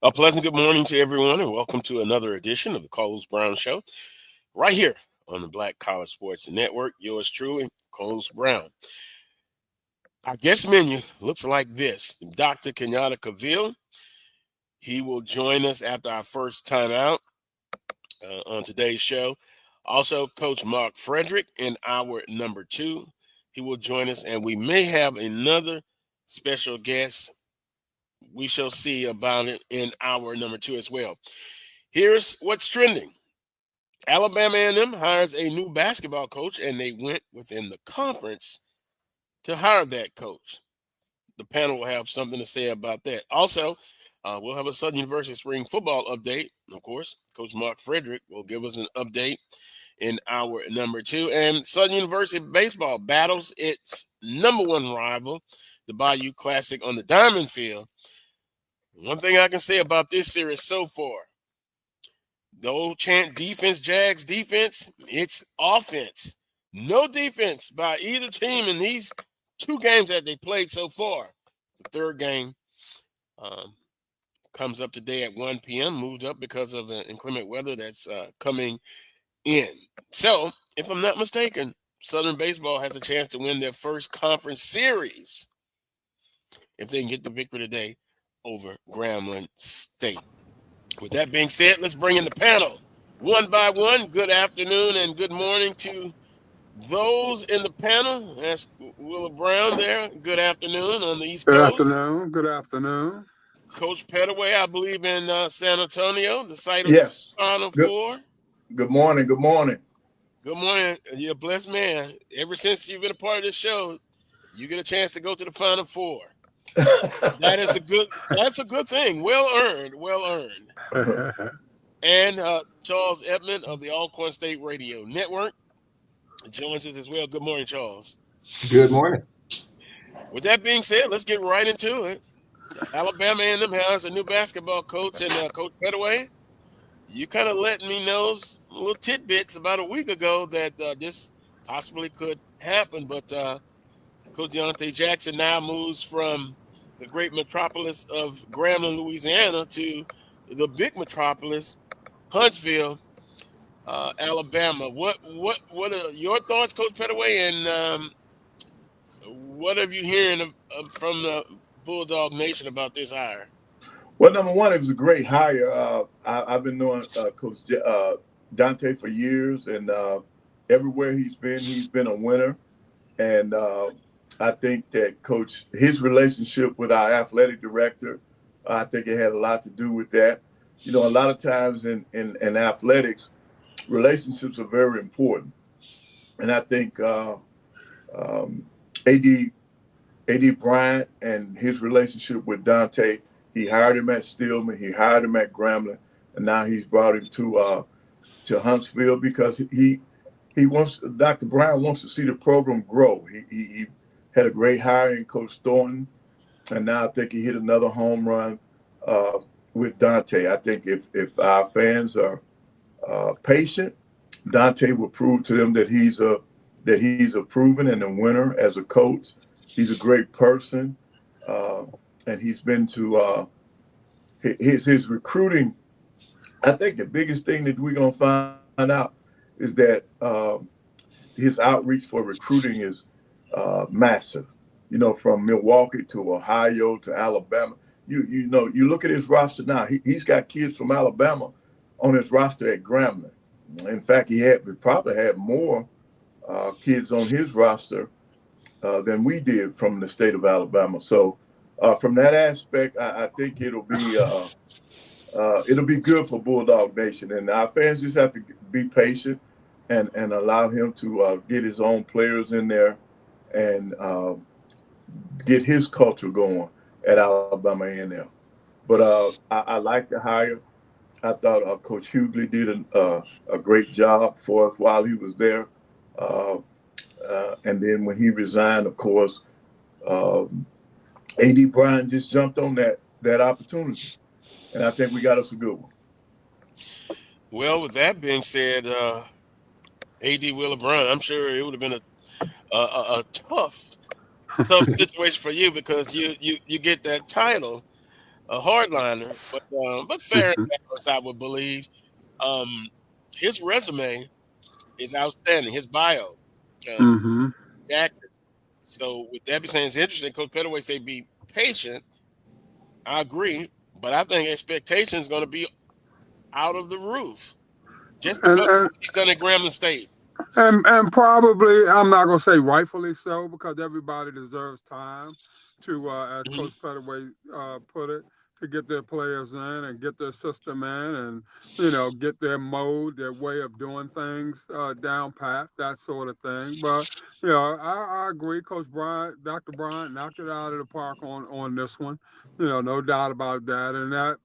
A pleasant good morning to everyone, and welcome to another edition of the Coles Brown Show, right here on the Black College Sports Network. Yours truly, Coles Brown. Our guest menu looks like this: Dr. Kenyatta Cavil. He will join us after our first time out on today's show. Also, Coach Mark Frederick in hour number 2. He will join us, and we may have another special guest. We shall see about it in hour number 2 as well. Here's what's trending. Alabama A&M hires a new basketball coach, and they went within the conference to hire that coach. The panel will have something to say about that. Also, we'll have a Southern University spring football update. Of course, Coach Mark Frederick will give us an update in hour number 2. And Southern University baseball battles its number one rival, the Bayou Classic on the Diamond Field. One thing I can say about this series so far, the old chant defense, Jags defense, it's offense. No defense by either team in these 2 games that they played so far. The third game comes up today at 1 p.m., moved up because of inclement weather that's coming in. So, if I'm not mistaken, Southern Baseball has a chance to win their first conference series if they can get the victory today over Grambling State. With that being said, let's bring in the panel one by one. Good afternoon and good morning to those in the panel. That's Willa Brown there. Good afternoon on the East Good Coast. afternoon. Good afternoon. Coach Pettaway, I believe in San Antonio, the site of Yes. the Final Good. Four. Good morning. Good morning. Good morning. You're a blessed man. Ever since you've been a part of this show, you get a chance to go to the Final Four. That's a good thing. Well earned. And Charles Edmond of the Alcorn State Radio Network joins us as well. Good morning, Charles. Good morning. With that being said, let's get right into it. Alabama A&M has a new basketball coach, and Coach Pettaway, you kind of let me know little tidbits about a week ago that this possibly could happen. But Coach Deontay Jackson now moves from the great metropolis of Grambling, Louisiana, to the big metropolis, Huntsville, Alabama. What are your thoughts, Coach Pettaway, and what have you hearing from the Bulldog Nation about this hire? Well, number one, it was a great hire. I've been knowing Coach Dante for years, and everywhere he's been a winner. And I think that his relationship with our athletic director, I think it had a lot to do with that. You know, a lot of times in athletics, relationships are very important. And I think A.D. Bryant and his relationship with Dante, he hired him at Stillman, he hired him at Grambling, and now he's brought him to Huntsville because Dr. Bryant wants to see the program grow. He had a great hire in Coach Thornton, and now I think he hit another home run with Dante. I think if our fans are patient, Dante will prove to them that he's a proven and a winner as a coach. He's a great person, and he's been to his recruiting. I think the biggest thing that we're gonna find out is that his outreach for recruiting is massive. You know, from Milwaukee to Ohio to Alabama. You know, you look at his roster now. He's got kids from Alabama on his roster at Grambling. In fact, he probably had more kids on his roster than we did from the state of Alabama. So from that aspect, I think it'll be good for Bulldog Nation. And our fans just have to be patient and allow him to get his own players in there and get his culture going at Alabama A&M. But I like the hire. I thought Coach Hughley did a great job for us while he was there. And then when he resigned, of course, A.D. Bryant just jumped on that opportunity. And I think we got us a good one. Well, with that being said, A.D. Willa Brown, I'm sure it would have been a tough situation for you because you get that title. a hardliner, but fair and balanced, I would believe. Um, his resume is outstanding. His bio, um, Mm-hmm. Jackson. So with that being said, it's interesting. Coach Pettaway say be patient. I agree, but I think expectation is going to be out of the roof just because And he's done at Grambling State. and probably I'm not gonna say rightfully so because everybody deserves time to, as Hmm. Coach Pettaway put it, to get their players in and get their system in and get their mode, their way of doing things down pat, that sort of thing. But I agree, Coach Bryant, Dr. Bryant knocked it out of the park on this one. No doubt about that. And that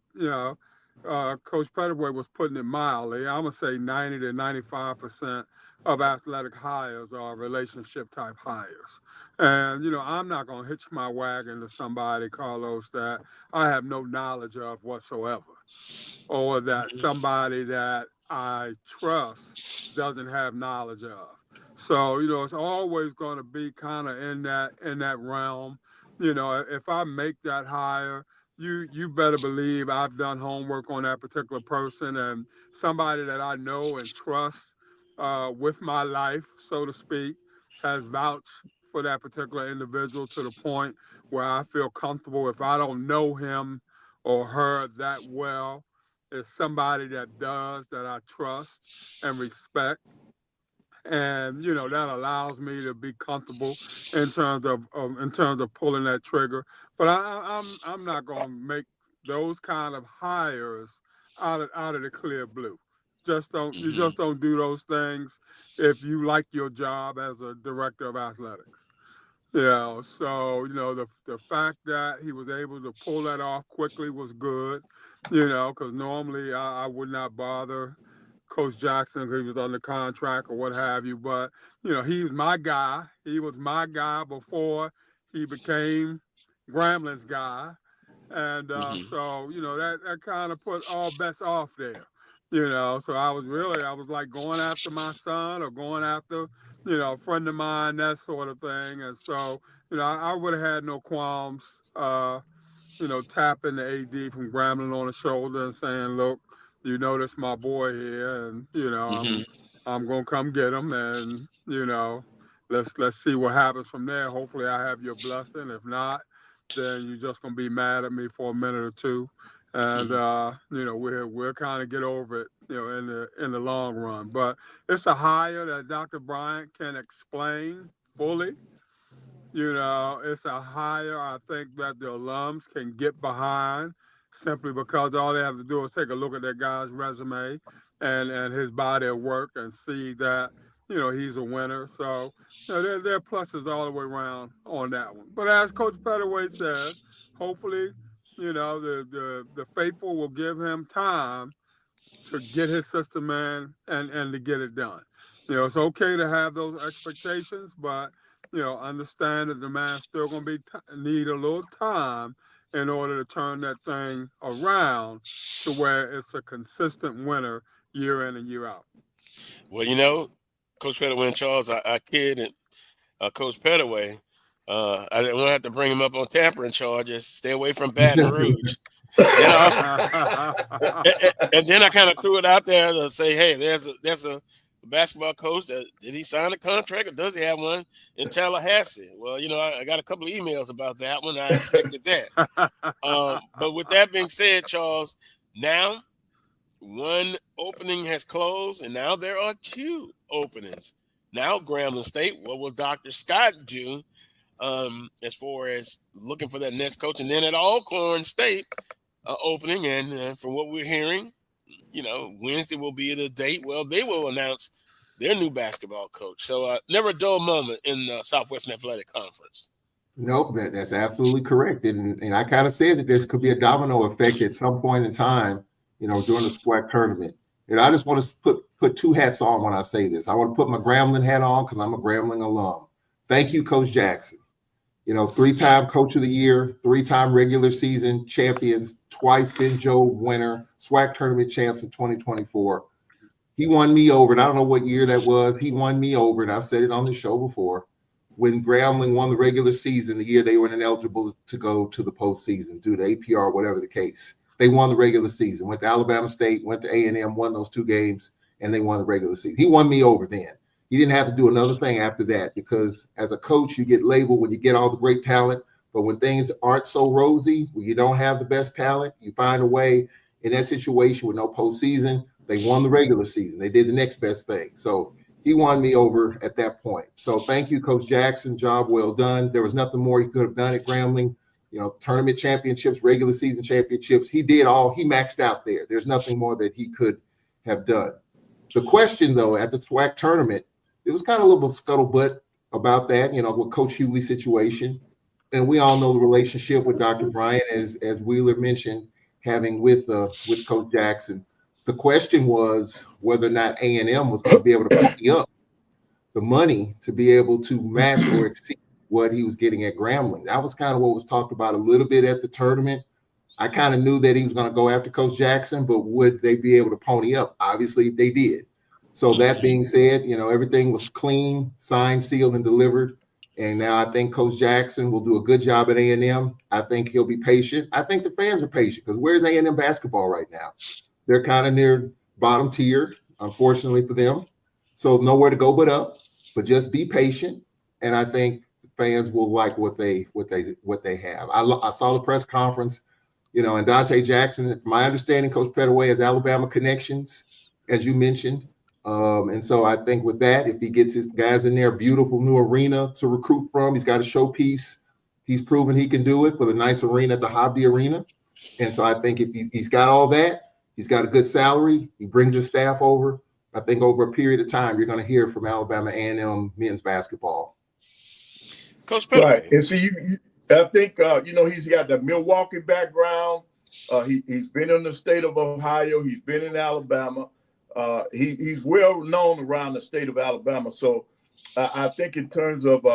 Coach Pettaway was putting it mildly. I'm gonna say 90 to 95% of athletic hires are relationship type hires. And, I'm not going to hitch my wagon to somebody, Carlos, that I have no knowledge of whatsoever, or that somebody that I trust doesn't have knowledge of. So, it's always going to be kind of in that realm. If I make that hire, you better believe I've done homework on that particular person and somebody that I know and trust with my life, so to speak, has vouched for that particular individual to the point where I feel comfortable if I don't know him or her that well. It's somebody that does, that I trust and respect, and that allows me to be comfortable in terms of pulling that trigger. But I'm not going to make those kind of hires out of the clear blue. You Hmm. just don't do those things if you like your job as a director of athletics. So the fact that he was able to pull that off quickly was good. Because normally I would not bother Coach Jackson because he was under contract or what have you. But he's my guy. He was my guy before he became Grambling's guy, and Hmm. so that kind of put all bets off there. So I was like going after my son or going after a friend of mine, that sort of thing. And so I would have had no qualms. Tapping the AD from Grambling on the shoulder and saying, "Look, this my boy here, and Hmm. I'm gonna come get him, and let's see what happens from there. Hopefully, I have your blessing. If not, then you're just gonna be mad at me for a minute or two, and Hmm. we'll kind of get over it, in the long run. But it's a hire that Dr. Bryant can explain fully. It's a hire I think that the alums can get behind simply because all they have to do is take a look at that guy's resume and his body of work and see that, he's a winner. So, there are pluses all the way around on that one. But as Coach Pettaway said, hopefully, the faithful will give him time to get his system in and to get it done. It's okay to have those expectations, but understand that the man's still going to need a little time in order to turn that thing around to where it's a consistent winner year in and year out. Well, Coach Pettaway and Charles, I kid and Coach Pettaway. I didn't want to have to bring him up on tampering charges. Stay away from Baton Rouge. Then I and then I kind of threw it out there to say, hey, there's a basketball coach that did he sign a contract or does he have one in Tallahassee? Well, I got a couple of emails about that one. I expected that. But with that being said, Charles, now one opening has closed, and now there are two openings. Now, Grambling State, what will Dr. Scott do as far as looking for that next coach? And then at Alcorn State, opening, and from what we're hearing, Wednesday will be the date. Well, they will announce their new basketball coach. So never a dull moment in the Southwestern Athletic Conference. Nope, that's absolutely correct. And I kind of said that this could be a domino effect at some point in time, during the SWAC tournament. And I just want to put two hats on when I say this. I want to put my Grambling hat on because I'm a Grambling alum. Thank you, Coach Jackson. 3-time Coach of the Year, 3-time regular season champions, twice Ben Joe winner, SWAC tournament champs in 2024. He won me over, and I don't know what year that was. He won me over, and I've said it on the show before. when Grambling won the regular season, the year they were ineligible to go to the postseason due to APR, whatever the case. They won the regular season, went to Alabama State, went to A&M, won those 2 games, and they won the regular season. He won me over then. He didn't have to do another thing after that because as a coach, you get labeled when you get all the great talent. But when things aren't so rosy, when you don't have the best talent, you find a way in that situation with no postseason. They won the regular season. They did the next best thing. So he won me over at that point. So thank you, Coach Jackson. Job well done. There was nothing more he could have done at Grambling. Tournament championships, regular season championships. He did all. He maxed out there. There's nothing more that he could have done. The question, though, at the SWAC tournament, it was kind of a little bit scuttlebutt about that, with Coach Hughley's situation. And we all know the relationship with Dr. Bryant, as Wheeler mentioned, having with Coach Jackson. The question was whether or not A&M was going to be able to pony up the money to be able to match or exceed what he was getting at Grambling. That was kind of what was talked about a little bit at the tournament. I kind of knew that he was going to go after Coach Jackson, but would they be able to pony up? Obviously, they did. So that being said, everything was clean, signed, sealed, and delivered. And now I think Coach Jackson will do a good job at A&M. I think he'll be patient. I think the fans are patient because where's A&M basketball right now? They're kind of near bottom tier, unfortunately for them. So nowhere to go but up. But just be patient, and I think the fans will like what they have. I saw the press conference, and Dante Jackson. From my understanding, Coach Pettaway has Alabama connections, as you mentioned. And so I think with that, if he gets his guys in there, beautiful new arena to recruit from, he's got a showpiece. He's proven he can do it with a nice arena at the Hobby Arena. And so I think if he's got all that, he's got a good salary, he brings his staff over. I think over a period of time, you're going to hear from Alabama A&M men's basketball. Coach Pettaway. Right. And see, I think, he's got the Milwaukee background. He's been in the state of Ohio. He's been in Alabama. He's well known around the state of Alabama. So I think in terms of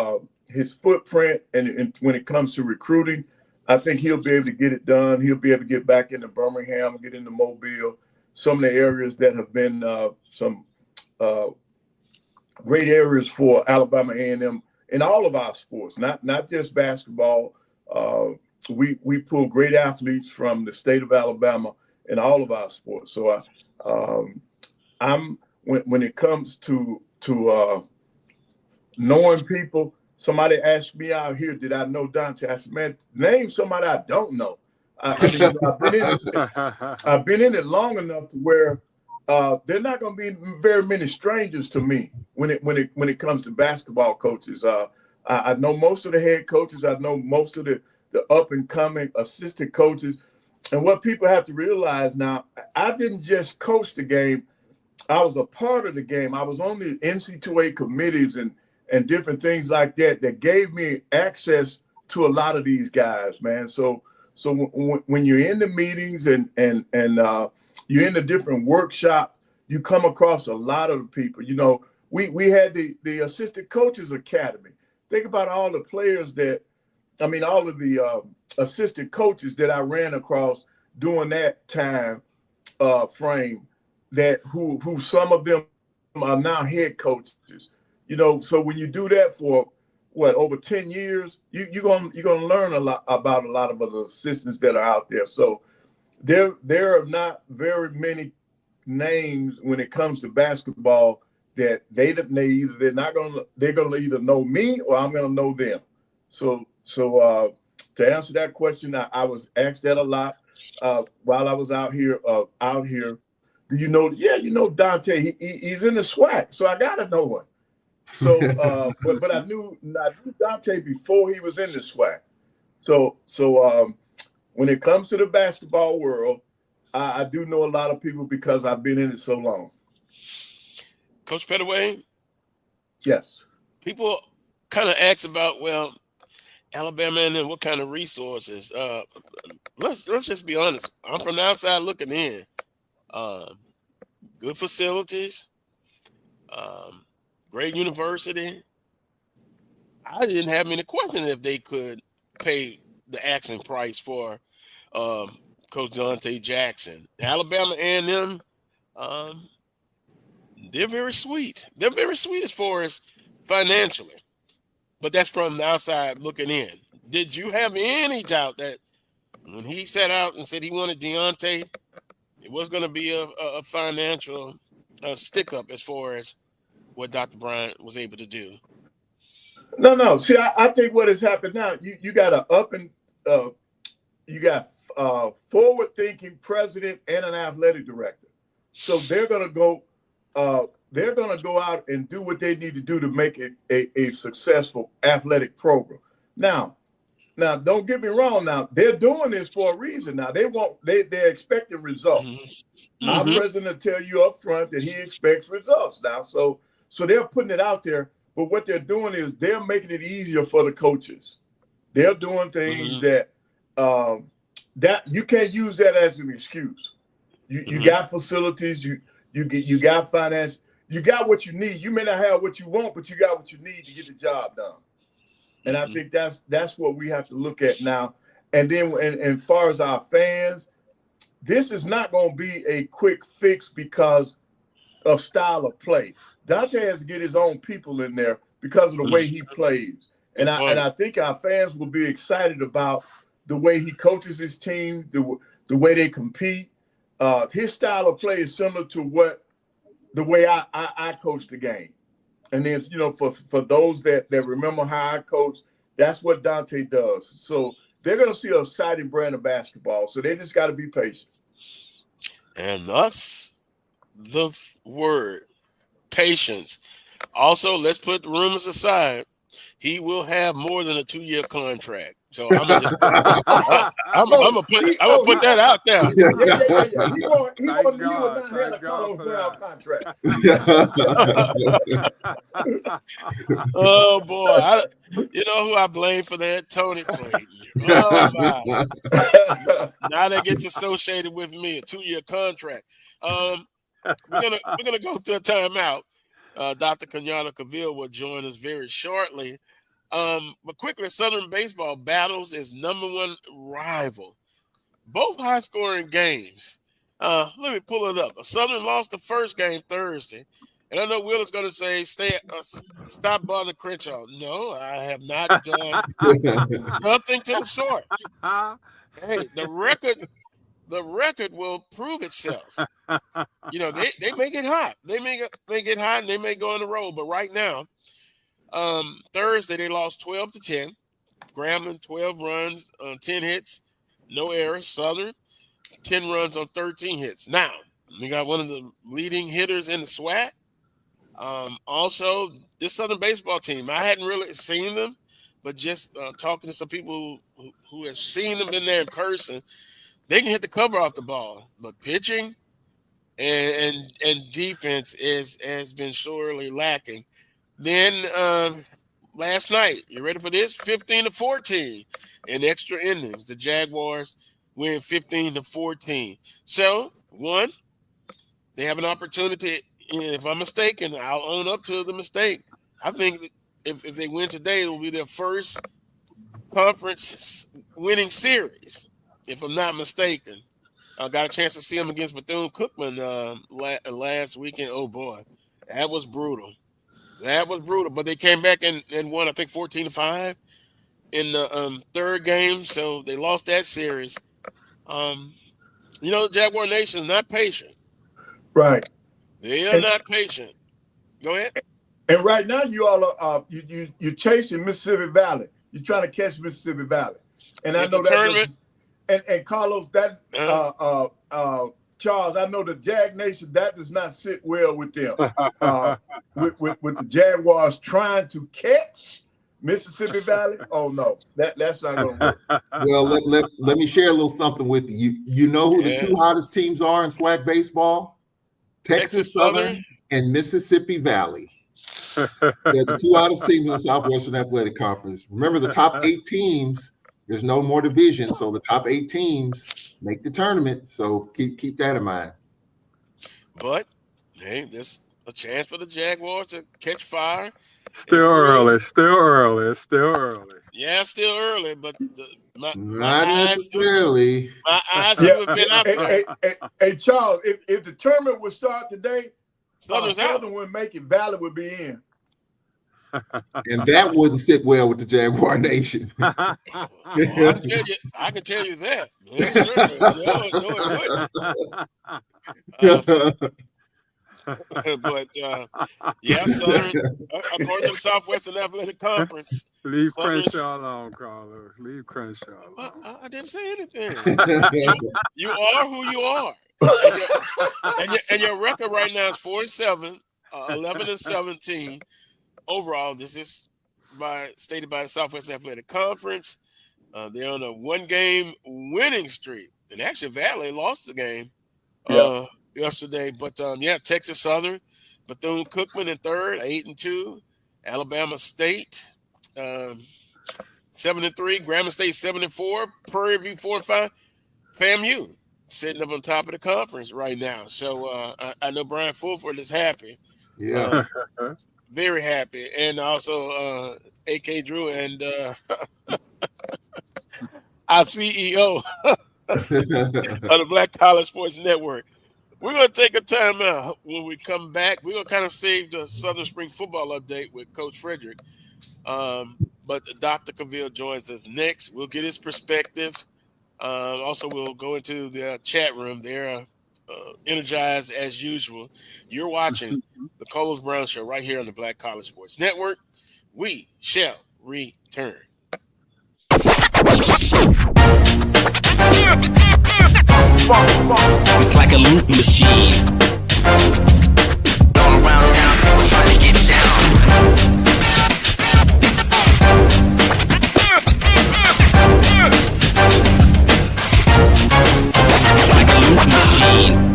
his footprint and when it comes to recruiting, I think he'll be able to get it done. He'll be able to get back into Birmingham, get into Mobile, some of the areas that have been some great areas for Alabama A&M in all of our sports, not just basketball. We pull great athletes from the state of Alabama in all of our sports. So I'm when it comes to knowing people. Somebody asked me out here, did I know Dante? I said, man, name somebody I don't know. I've been in it long enough to where they're not going to be very many strangers to me when it comes to basketball coaches. I know most of the head coaches. I know most of the up and coming assistant coaches. And what people have to realize now, I didn't just coach the game. I was a part of the game. I was on the NC2A committees and different things like that gave me access to a lot of these guys, man. So when you're in the meetings and you're in the different workshops, you come across a lot of the people. We had the Assistant Coaches Academy. Think about all the players all of the assistant coaches that I ran across during that time frame who some of them are now head coaches. So when you do that for over 10 years, you're gonna learn a lot about a lot of other assistants that are out there. So there are not very many names when it comes to basketball that they're gonna either know me or I'm gonna know them. So to answer that question, I was asked that a lot while I was out here. Do you know? Yeah, Dante. He's in the SWAC, so I gotta know him. So, but I knew Dante before he was in the SWAC. So when it comes to the basketball world, I do know a lot of people because I've been in it so long. Coach Pettaway? Yes. People kind of ask about, Alabama and then what kind of resources. Let's just be honest. I'm from the outside looking in. Good facilities. Great university. I didn't have any question if they could pay the asking price for Coach Dante Jackson. Alabama A&M, they're very sweet. They're very sweet as far as financially. but that's from the outside looking in. Did you have any doubt that when he set out and said he wanted Deontay, it was going to be a financial stick up as far as what Dr. Bryant was able to do? No. See, I think what has happened now, you got you got forward-thinking president and an athletic director. So they're going to go out and do what they need to do to make it a successful athletic program. Now, don't get me wrong. Now they're doing this for a reason. Now they're expecting results. Mm-hmm. Our president will tell you up front that he expects results now. So they're putting it out there. But what they're doing is they're making it easier for the coaches. They're doing things that you can't use that as an excuse. You got facilities. You got finance. You got what you need. You may not have what you want, but you got what you need to get the job done. And I think that's what we have to look at now. And then, and as far as our fans, this is not going to be a quick fix because of style of play. Dante has to get his own people in there because of the way he plays. And I think our fans will be excited about the way he coaches his team, the way they compete. His style of play is similar to the way I coach the game. And then, for those that remember how I coach, that's what Dante does. So they're going to see an exciting brand of basketball. So they just got to be patient. And thus the word, patience. Also, let's put the rumors aside. He will have more than a 2-year contract. So I'm gonna put that out there. Yeah. He will not have a Carlos Brown contract. Oh boy, you know who I blame for that? Tony Clayton. Oh my! Now that gets associated with me, a 2-year contract. We're gonna go to a timeout. Dr. Kenyatta Cavil will join us very shortly. But quickly, Southern baseball battles its #1 rival. Both high-scoring games. Let me pull it up. Southern lost the first game Thursday. And I know Will is going to say, stop bothering Crenshaw. No, I have not done nothing to the sort. Hey, the record will prove itself. They may get hot. They may get hot and they may go on the road. But right now, Thursday, they lost 12-10. Grambling, 12 runs on 10 hits, no errors. Southern, 10 runs on 13 hits. Now, we got one of the leading hitters in the SWAC. Also, this Southern baseball team, I hadn't really seen them, but just talking to some people who have seen them in there in person, they can hit the cover off the ball. But pitching and defense has been sorely lacking. Then last night, you ready for this? 15-14 in extra innings. The Jaguars win 15-14. So, one, they have an opportunity. If I'm mistaken, I'll own up to the mistake. I think if they win today, it will be their first conference winning series, if I'm not mistaken. I got a chance to see them against Bethune-Cookman last weekend. Oh, boy, that was brutal. But they came back and won, I think, 14-5 in the third game. So they lost that series. The Jaguar Nation is not patient. Right. They are not patient. Go ahead. And right now, you all are you're chasing Mississippi Valley. You're trying to catch Mississippi Valley. And I know that. And Carlos, Charles, I know the Jag Nation, that does not sit well with them. with the Jaguars trying to catch Mississippi Valley. Oh no, that's not going to work. Well, let me share a little something with you. You know who the two hottest teams are in SWAC baseball? Texas Southern and Mississippi Valley. They're the two hottest teams in the Southwestern Athletic Conference. Remember, the top 8 teams, there's no more division, so the top 8 teams make the tournament. So keep that in mind. But hey, there's a chance for the Jaguars to catch fire. Still early. Yeah, still early, but not necessarily. My eyes have been out there. Hey, Charles, if the tournament would start today, Southern would make it. Valley would be in. And that wouldn't sit well with the Jaguar Nation. Well, I can tell you that. Yes, sir. No, it wouldn't. But yeah, Southern, according to the Southwestern Athletic Conference, Leave Southern, Crenshaw alone, Carlos. Leave Crenshaw alone. I didn't say anything. You are who you are, and your record right now is 4-7, 11-17 overall. This is stated by the Southwestern Athletic Conference. They're on a 1-game winning streak, and actually Valley lost the game yesterday. But Texas Southern, Bethune-Cookman in third, 8-2. Alabama State, 7-3. Grambling State 7-4. Prairie View 4-5. FAMU sitting up on top of the conference right now. So I know Brian Fulford is happy. Yeah. Very happy. And also A.K. Drew and our CEO of the Black College Sports Network. We're going to take a time out. When we come back, we're going to kind of save the Southern Spring football update with Coach Frederick. But Dr. Cavil joins us next. We'll get his perspective. Also, we'll go into the chat room. They're energized as usual. You're watching the Carlos Brown Show right here on the Black College Sports Network. We shall return. It's like a loot machine. All around town, people trying to get down. It's like a loot machine.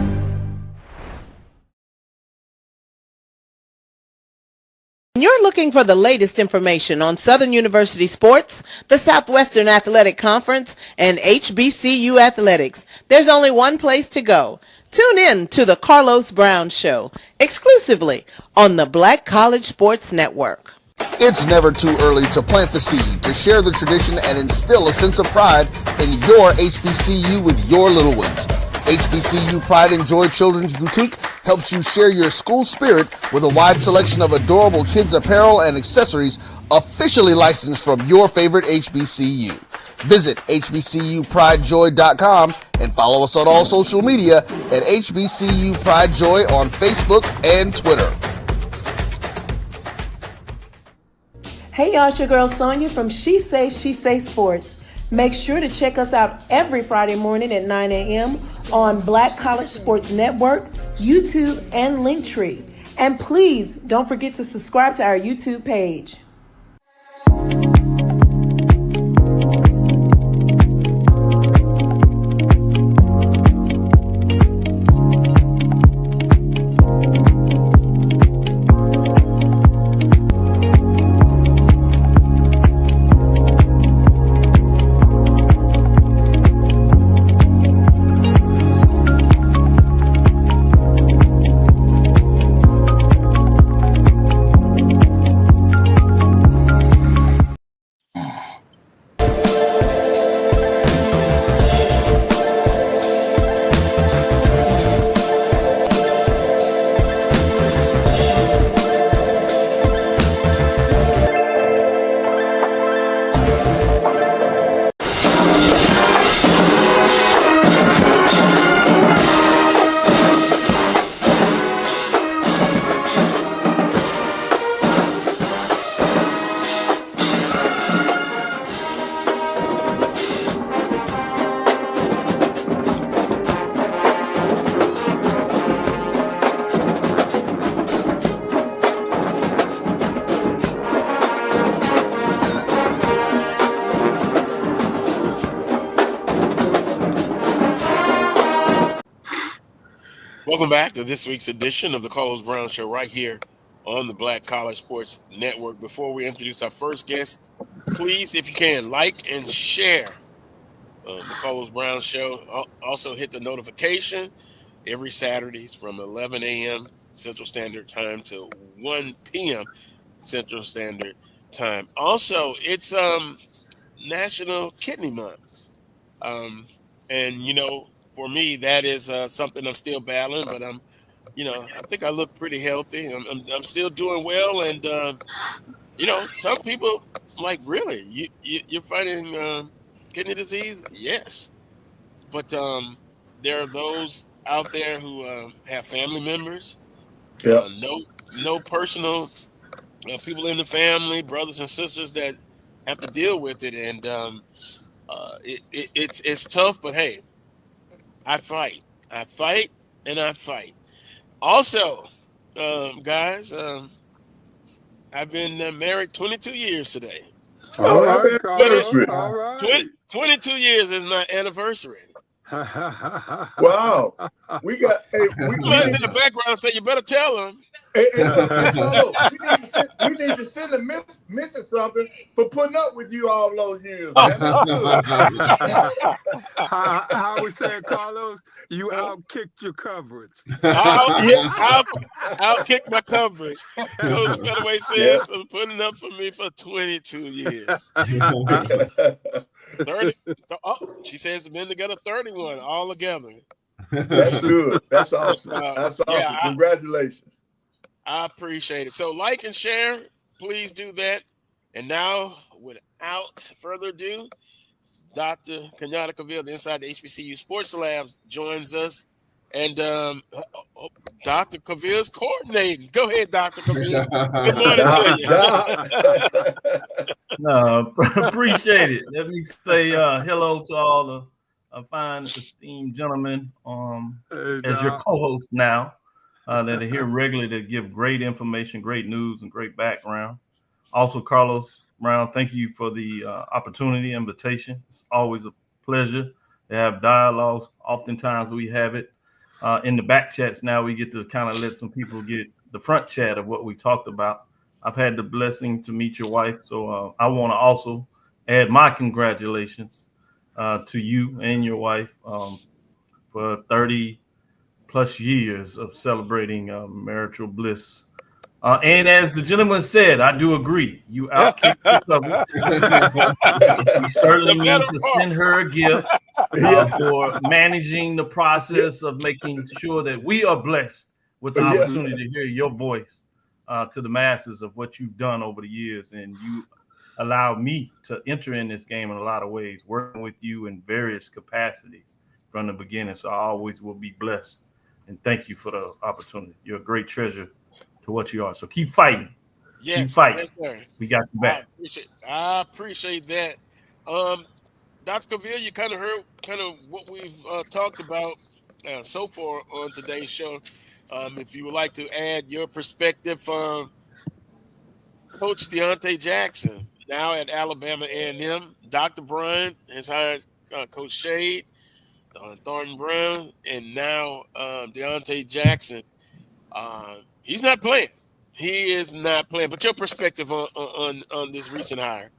You're looking for the latest information on Southern University sports, the Southwestern Athletic Conference, and HBCU athletics. There's only one place to go. Tune in to the Carlos Brown Show, exclusively on the Black College Sports Network. It's never too early to plant the seed, to share the tradition, and instill a sense of pride in your HBCU with your little ones. HBCU Pride and Joy Children's Boutique helps you share your school spirit with a wide selection of adorable kids apparel and accessories officially licensed from your favorite HBCU. Visit hbcupridejoy.com and follow us on all social media at HBCU Pride Joy on Facebook and Twitter. Hey y'all, it's your girl Sonia from She Say Sports. Make sure to check us out every Friday morning at 9 a.m. on Black College Sports Network, YouTube, and Linktree. And please don't forget to subscribe to our YouTube page. Welcome back to this week's edition of the Carlos Brown Show right here on the Black College Sports Network. Before we introduce our first guest, please, if you can, like and share the Carlos Brown Show. Also hit the notification every Saturdays from 11 a.m. Central Standard Time to 1 p.m. Central Standard Time. Also, it's National Kidney Month. And, you know, for me, that is something I'm still battling, but I think I look pretty healthy. I'm still doing well, and some people like, really, you're fighting kidney disease? Yes, but there are those out there who have family members, Yeah. no personal people in the family, brothers and sisters that have to deal with it, and it's tough. But hey, I fight, and I fight. Also, guys, I've been married 22 years today. All Oh, right, happy Carlos. anniversary. All right. 22 years is my anniversary. Wow. We got Somebody's in the background say, you better tell them. Carlos, we need to send a missing something for putting up with you all those years, man. How we saying, Carlos? You outkicked your coverage. I'll kick my coverage. Coach Pettaway says for putting up for me for 22 years. 30. She says it's been together 31 all together. That's good. That's awesome. That's awesome. Yeah, Congratulations. I appreciate it. So like and share, please do that. And now, without further ado, Dr. Kenyatta Cavil, the Inside the HBCU Sports Labs, joins us. And Dr. Cavil's coordinating. Go ahead, Dr. Cavil. Good morning to you. No, appreciate it. Let me say hello to all the fine, esteemed gentlemen as your co-host now that are here regularly to give great information, great news, and great background. Also, Carlos Brown, thank you for the opportunity, invitation. It's always a pleasure to have dialogues. Oftentimes we have it in the back chats. Now we get to kind of let some people get the front chat of what we talked about. I've had the blessing to meet your wife, so I want to also add my congratulations to you and your wife for 30 plus years of celebrating marital bliss. And as the gentleman said, I do agree. You outkicked the cover. We certainly need to send her a gift for managing the process of making sure that we are blessed with the opportunity to hear your voice to the masses of what you've done over the years. And you allowed me to enter in this game in a lot of ways, working with you in various capacities from the beginning. So I always will be blessed. And thank you for the opportunity. You're a great treasure to what you are. So keep fighting. Yes, keep fighting. Yes, we got you back. I appreciate that. Dr. Cavil, you kind of heard what we've talked about so far on today's show. If you would like to add your perspective from Coach Deontay Jackson, now at Alabama A&M. Dr. Bryant has hired Coach Shade, Thornton Brown, and now Deontay Jackson. He's not playing. He is not playing. But your perspective on this recent hire?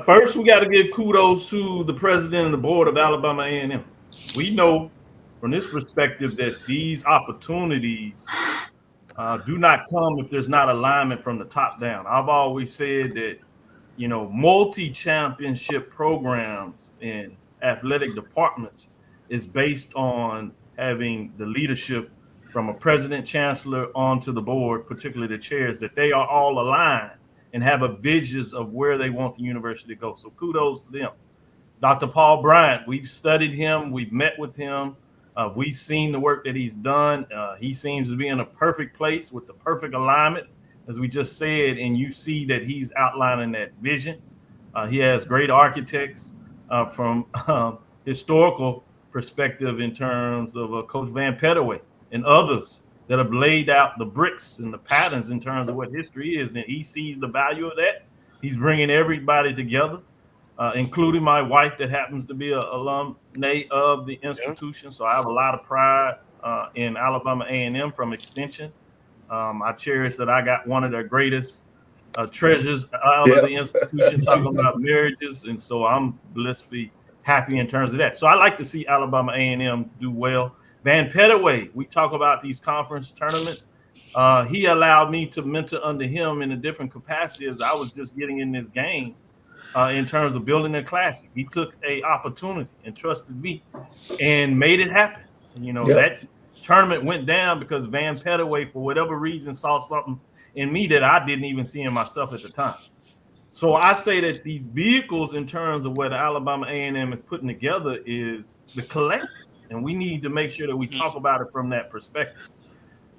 First, we got to give kudos to the president and the board of Alabama A&M. We know from this perspective that these opportunities do not come if there's not alignment from the top down. I've always said that, multi-championship programs in athletic departments is based on having the leadership from a president, chancellor onto the board, particularly the chairs, that they are all aligned and have a vision of where they want the university to go. So kudos to them. Dr. Paul Bryant, we've studied him. We've met with him. We've seen the work that he's done. He seems to be in a perfect place with the perfect alignment, as we just said, and you see that he's outlining that vision. He has great architects from historical perspective in terms of Coach Vann Pettaway and others that have laid out the bricks and the patterns in terms of what history is, and he sees the value of that. He's bringing everybody together, including my wife that happens to be an alumni of the institution. So I have a lot of pride in Alabama A&M from extension. I cherish that I got one of their greatest treasures out of the institution, talking about marriages, and so I'm blissfully happy in terms of that. So I like to see Alabama A&M do well. Vann Pettaway, we talk about these conference tournaments. He allowed me to mentor under him in a different capacity as I was just getting in this game in terms of building a classic. He took an opportunity and trusted me and made it happen. That tournament went down because Vann Pettaway, for whatever reason, saw something in me that I didn't even see in myself at the time. So I say that these vehicles, in terms of what Alabama A&M is putting together, is the collective, and we need to make sure that we talk about it from that perspective.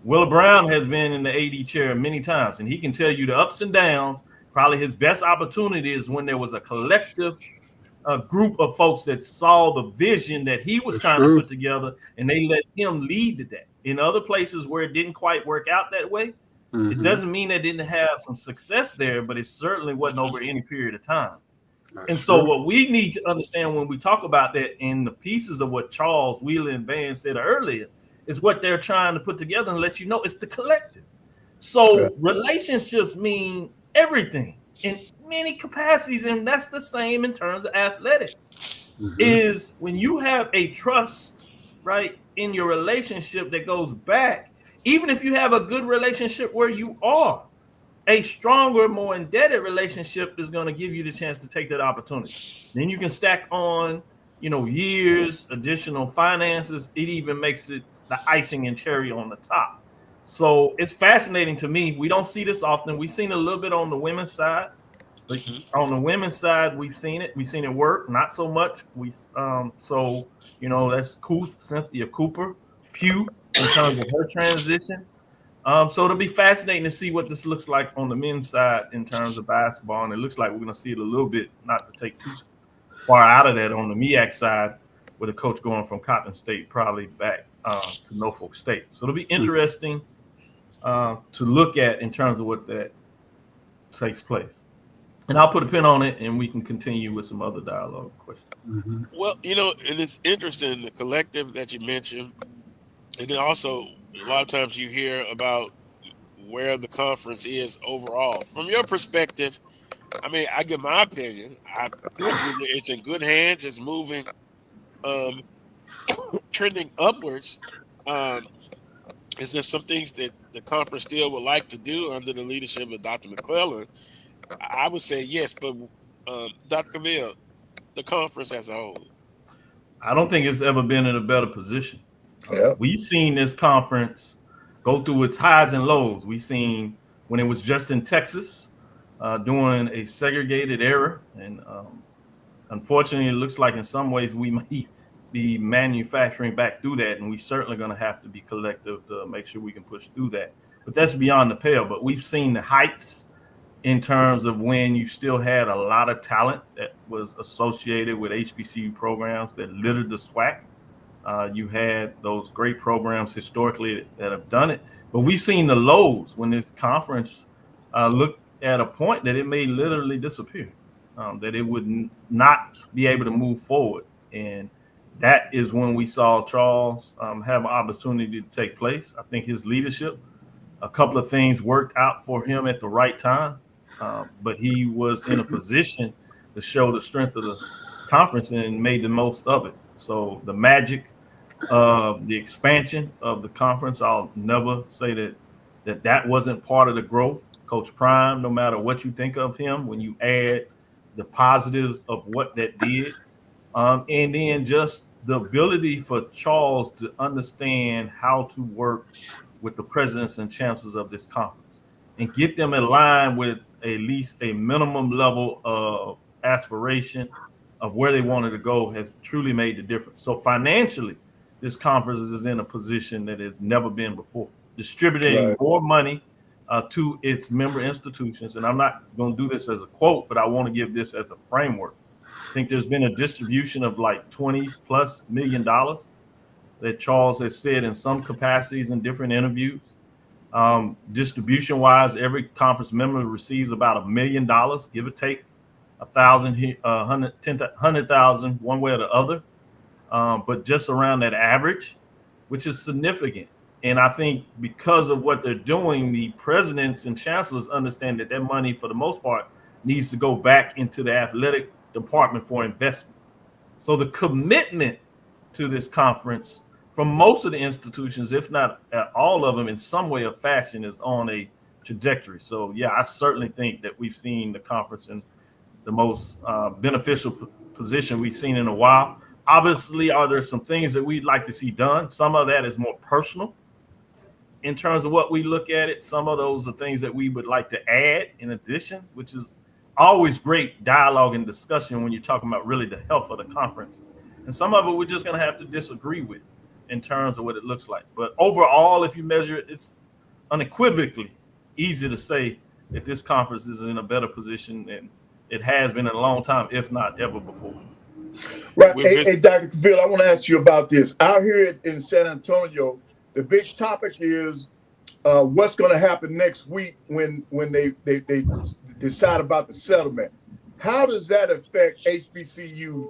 Will Brown has been in the AD chair many times, and he can tell you the ups and downs. Probably his best opportunity is when there was a collective group of folks that saw the vision that he was trying to put together, and they let him lead to that. In other places where it didn't quite work out that way, it doesn't mean they didn't have some success there, but it certainly wasn't over any period of time. And so what we need to understand when we talk about that in the pieces of what Charles, Wheeler, and Vann said earlier is what they're trying to put together and let you know it's the collective. So relationships mean everything in many capacities, and that's the same in terms of athletics. Is when you have a trust, right, in your relationship that goes back, even if you have a good relationship where you are, a stronger, more indebted relationship is going to give you the chance to take that opportunity. Then you can stack on, years, additional finances. It even makes it the icing and cherry on the top. So it's fascinating to me. We don't see this often. We've seen a little bit on the women's side. On the women's side, we've seen it. We've seen it work, not so much. That's cool. Cynthia Cooper, Pugh, in terms of her transition. So it'll be fascinating to see what this looks like on the men's side in terms of basketball. And it looks like we're going to see it a little bit, not to take too far out of that, on the MEAC side, with a coach going from Cotton State probably back to Norfolk State. So it'll be interesting to look at in terms of what that takes place. And I'll put a pin on it, and we can continue with some other dialogue questions. Well, and it's interesting, the collective that you mentioned, and then also a lot of times you hear about where the conference is overall. From your perspective, I mean, I give my opinion. I think it's in good hands. It's moving, trending upwards. Is there some things that the conference still would like to do under the leadership of Dr. McClellan? I would say yes, but Dr. Cavil, the conference as a whole. I don't think it's ever been in a better position. Yeah. We've seen this conference go through its highs and lows. We've seen when it was just in Texas during a segregated era. And unfortunately, it looks like in some ways we might be manufacturing back through that. And we're certainly going to have to be collective to make sure we can push through that. But that's beyond the pale. But we've seen the heights in terms of when you still had a lot of talent that was associated with HBCU programs that littered the SWAC. You had those great programs historically that have done it. But we've seen the lows when this conference looked at a point that it may literally disappear, that it would not be able to move forward. And that is when we saw Charles have an opportunity to take place. I think his leadership, a couple of things worked out for him at the right time. But he was in a position to show the strength of the conference and made the most of it. So the magic of the expansion of the conference, I'll never say that wasn't part of the growth. Coach Prime, no matter what you think of him, when you add the positives of what that did, and then just the ability for Charles to understand how to work with the presidents and chancellors of this conference and get them in line with at least a minimum level of aspiration of where they wanted to go has truly made the difference. So financially, this conference is in a position that it's never been before, distributing more money to its member institutions. And I'm not going to do this as a quote, but I want to give this as a framework. I think there's been a distribution of like $20+ million that Charles has said in some capacities in different interviews. Distribution wise, every conference member receives about $1 million, give or take 1,000, 100,000 one way or the other. But just around that average, which is significant. And I think because of what they're doing, the presidents and chancellors understand that that money, for the most part, needs to go back into the athletic department for investment. So the commitment to this conference from most of the institutions, if not all of them, in some way or fashion, is on a trajectory. So, yeah, I certainly think that we've seen the conference in the most beneficial position we've seen in a while. Obviously, are there some things that we'd like to see done? Some of that is more personal. in terms of what we look at it, some of those are things that we would like to add in addition, which is always great dialogue and discussion when you're talking about really the health of the conference. And some of it we're just going to have to disagree with in terms of what it looks like. But overall, if you measure it, it's unequivocally easy to say that this conference is in a better position than it has been in a long time, if not ever before. Right. Hey, Dr. Cavil, I want to ask you about this. Out here in San Antonio, the big topic is what's going to happen next week when they decide about the settlement. How does that affect HBCU?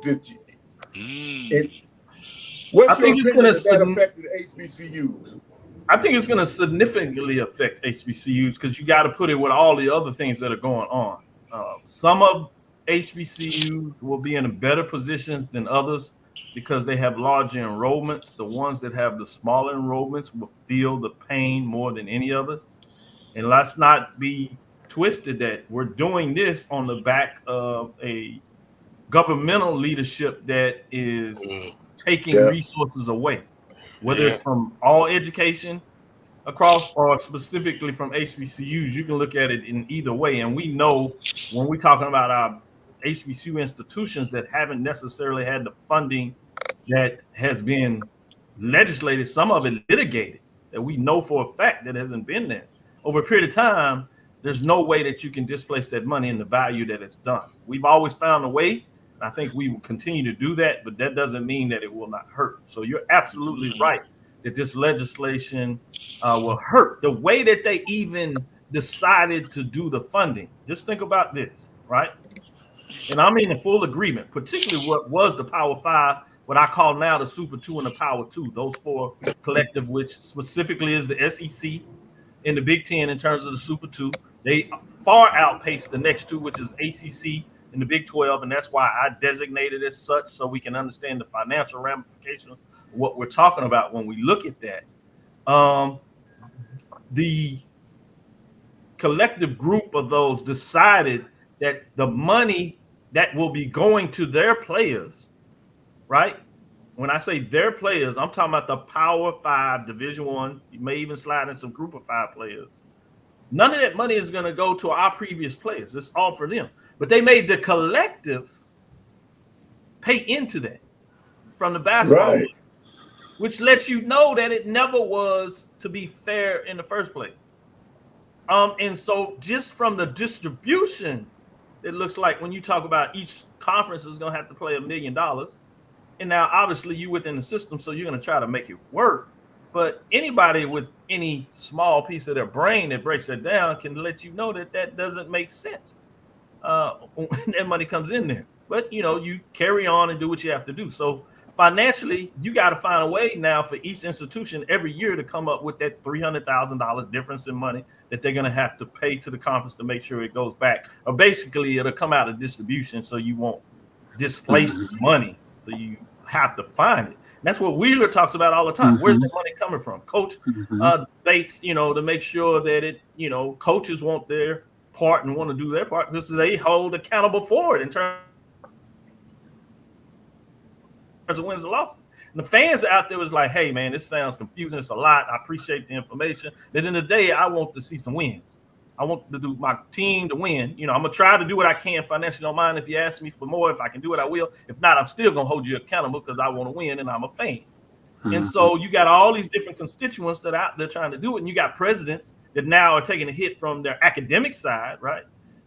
What's your opinion of that affected HBCUs? I think it's going to significantly affect HBCUs because you got to put it with all the other things that are going on. Some of HBCUs will be in better positions than others because they have larger enrollments. The ones that have the smaller enrollments will feel the pain more than any others. And let's not be twisted that we're doing this on the back of a governmental leadership that is taking resources away, whether it's from all education across or specifically from HBCUs. You can look at it in either way. And we know when we're talking about our HBCU institutions that haven't necessarily had the funding that has been legislated, some of it litigated, that we know for a fact that hasn't been there. Over a period of time, there's no way that you can displace that money and the value that it's done. We've always found a way. I think we will continue to do that, but that doesn't mean that it will not hurt. So you're absolutely right that this legislation will hurt. The way that they even decided to do the funding, just think about this, right? And I'm in full agreement, particularly what was the Power Five, what I call now the Super Two and the Power Two, those four collective, which specifically is the SEC and the Big Ten in terms of the Super Two. They far outpace the next two, which is ACC in the Big 12, and that's why I designated it as such, so we can understand the financial ramifications of what we're talking about when we look at that. The collective group of those decided that the money that will be going to their players, right? When I say their players, I'm talking about the Power Five, Division I. You may even slide in some Group of Five players. None of that money is going to go to our previous players. It's all for them. But they made the collective pay into that from the basketball, league, which lets you know that it never was to be fair in the first place. And so just from the distribution, it looks like when you talk about each conference is going to have to play $1 million. And now, obviously, you're within the system, so you're going to try to make it work. But anybody with any small piece of their brain that breaks that down can let you know that that doesn't make sense when that money comes in there. But, you know, you carry on and do what you have to do. So financially, you got to find a way now for each institution every year to come up with that $300,000 difference in money that they're going to have to pay to the conference to make sure it goes back. Or basically, it'll come out of distribution so you won't displace the money. So you have to find it. That's what Wheeler talks about all the time. Where's the money coming from? Coach debates, you know, to make sure that it, you know, coaches want their part and want to do their part because they hold accountable for it in terms of wins and losses. And the fans out there was like, hey, man, this sounds confusing. It's a lot. I appreciate the information. But in the day, I want to see some wins. I want to do my team to win. You know, I'm going to try to do what I can financially. Don't mind if you ask me for more. If I can do it, I will. If not, I'm still going to hold you accountable because I want to win and I'm a fan. And so you got all these different constituents that are out there trying to do it. And you got presidents that now are taking a hit from their academic side, right?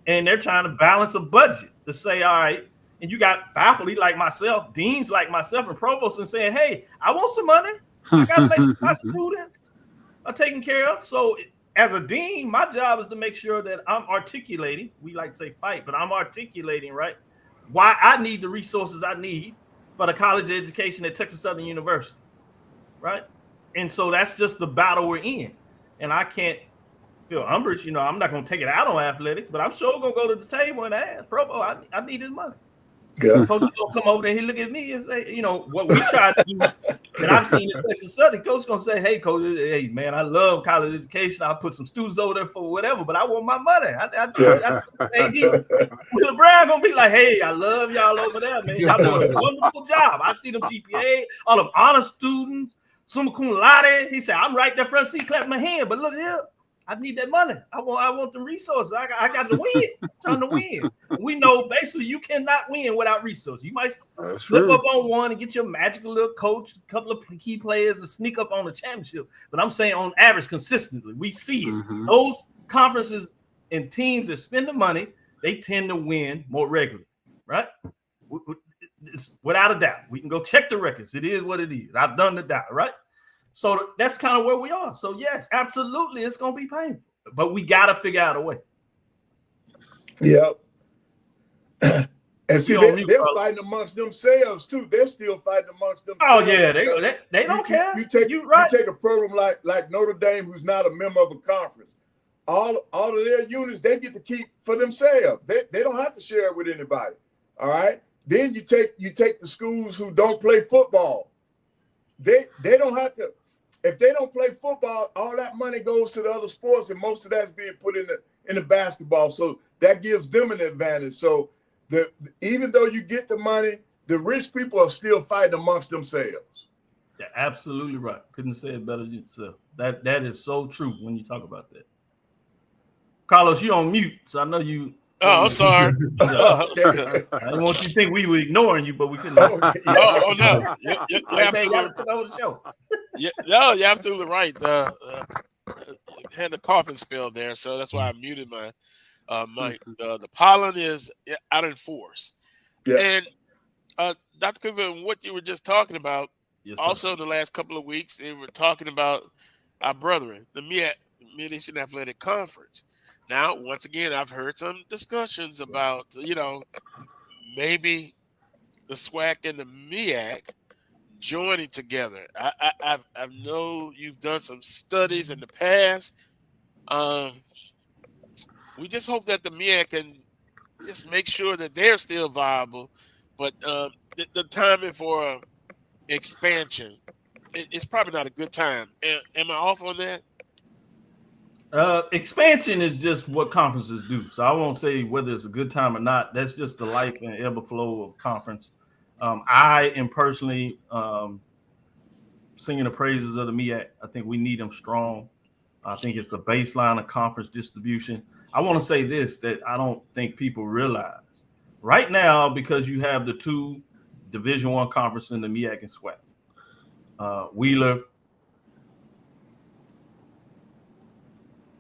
And they're trying to balance a budget to say, all right. And you got faculty like myself, deans like myself, and provosts and saying, hey, I want some money. I got to make sure my students are taken care of. So as a dean, my job is to make sure that I'm articulating, we like to say fight, but I'm articulating, right, why I need the resources I need for the college education at Texas Southern University, right? And so that's just the battle we're in. And I can't feel umbrage, you know, I'm not going to take it out on athletics, but I'm sure going to go to the table and ask, Provo, I need his money. Yeah. Coach is going to come over there and he look at me and say, you know, what we try to do, and I've seen in Texas Southern, coach going to say, hey, coach, hey, man, I love college education. I'll put some students over there for whatever, but I want my money. Will Brown going to be like, hey, I love y'all over there, man. Y'all doing a wonderful job. I see them GPA, all them honor students, summa cum laude. He said, I'm right there front seat, clap my hand. But look here, I need that money. I want the resources. I got to win. Trying to win. We know basically you cannot win without resources. You might slip up on one and get your magical little coach, a couple of key players to sneak up on the championship. But I'm saying on average, consistently, we see it. Those conferences and teams that spend the money, they tend to win more regularly, right? It's without a doubt. We can go check the records. It is what it is. I've done the data, right? So that's kind of where we are. So yes, absolutely, it's going to be painful, but we got to figure out a way. Yep. And see, they're fighting amongst themselves too. They're still fighting amongst themselves. Oh yeah, they don't care. You take a program like Notre Dame, who's not a member of a conference. All of their units they get to keep for themselves. They don't have to share it with anybody. All right. Then you take the schools who don't play football. They don't have to. If they don't play football, all that money goes to the other sports, and most of that's being put in the basketball. So that gives them an advantage. So even though you get the money, the rich people are still fighting amongst themselves. Yeah, absolutely right. Couldn't say it better than yourself. That is so true when you talk about that. Carlos, you on mute, so I know you. Oh, I'm sorry. I didn't want you to think we were ignoring you, but we couldn't. Oh no. You're absolutely. You're absolutely right. Had the coughing spell there, so that's why I muted my mic. The pollen is out in force. Yeah. And Dr. Cavil, what you were just talking about, also the last couple of weeks, they were talking about our brethren, the Mid-Eastern Athletic Conference. Now, once again, I've heard some discussions about, maybe the SWAC and the MEAC joining together. I know you've done some studies in the past. We just hope that the MEAC can just make sure that they're still viable. But the timing for expansion, it's probably not a good time. Am I off on that? Expansion is just what conferences do. So I won't say whether it's a good time or not. That's just the life and ebb and flow of conference. I am personally singing the praises of the MEAC. I think we need them strong. I think it's a baseline of conference distribution. I want to say this, that I don't think people realize. Right now, because you have the two Division I conferences in the MEAC and SWAC. Wheeler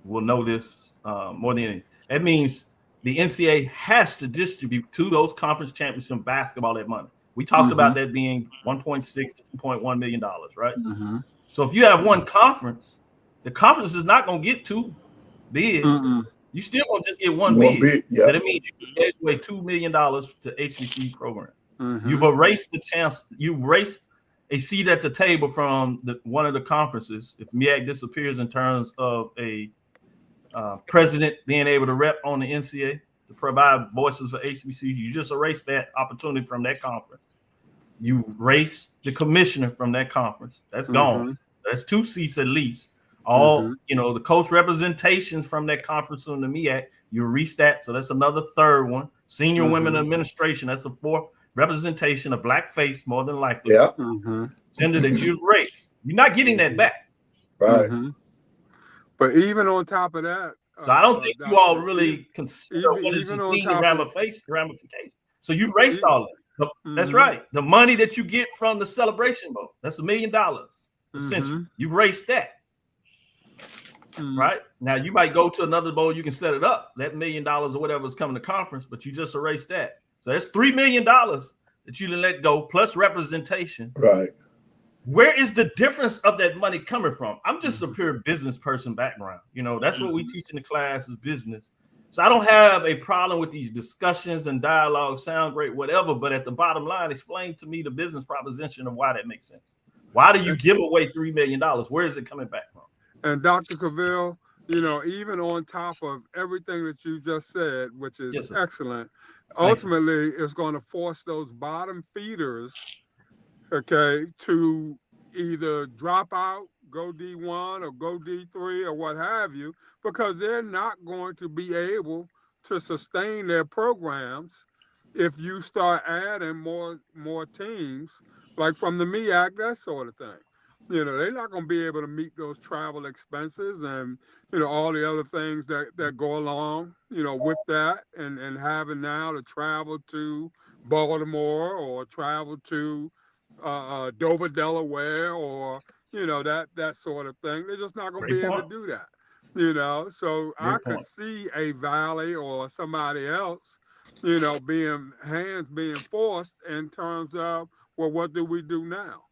will know this more than anything. That means the NCAA has to distribute to those conference championship basketball that money. We talked about that being $1.6 to $2.1 million, right? So if you have one conference, the conference is not going to get two bids. You still going to just get one bid. So that means you can graduate $2 million to HBCU program. You've erased the chance. You've erased a seat at the table from one of the conferences. If MEAC disappears in terms of a president being able to rep on the NCAA to provide voices for HBCUs, you just erase that opportunity from that conference. You erase the commissioner from that conference. That's gone. That's two seats at least. All the coach representations from that conference on the MEAC, you erase that. So that's another third one. Senior women administration, that's a fourth representation of black face, more than likely. Gender that you erase. You're not getting that back. Right. But even on top of that, so I don't think you all really consider what is the ramification. So you erased all of it. That's right. The money that you get from the Celebration Bowl, that's $1 million. Essentially, you've erased that. Right now, you might go to another bowl. You can set it up. That $1 million or whatever is coming to conference, but you just erased that. So that's $3 million that you didn't let go, plus representation. Right. Where is the difference of that money coming from? I'm just a pure business person background. That's what we teach in the class is business. So I don't have a problem with these discussions and dialogues, sound great, whatever. But at the bottom line, explain to me the business proposition of why that makes sense. Why do you give away $3 million? Where is it coming back from? And Dr. Cavil, even on top of everything that you just said, which is excellent, ultimately it's going to force those bottom feeders, to either drop out, go D1 or go D3 or what have you, because they're not going to be able to sustain their programs if you start adding more teams, like from the MEAC, that sort of thing. They're not going to be able to meet those travel expenses and, all the other things that go along, with that and having now to travel to Baltimore or travel to Dover, Delaware, or, that sort of thing. They're just not going to Great be able point. to do that, So I Great could point. see a Valley or somebody else, being forced in terms of, well, what do we do now?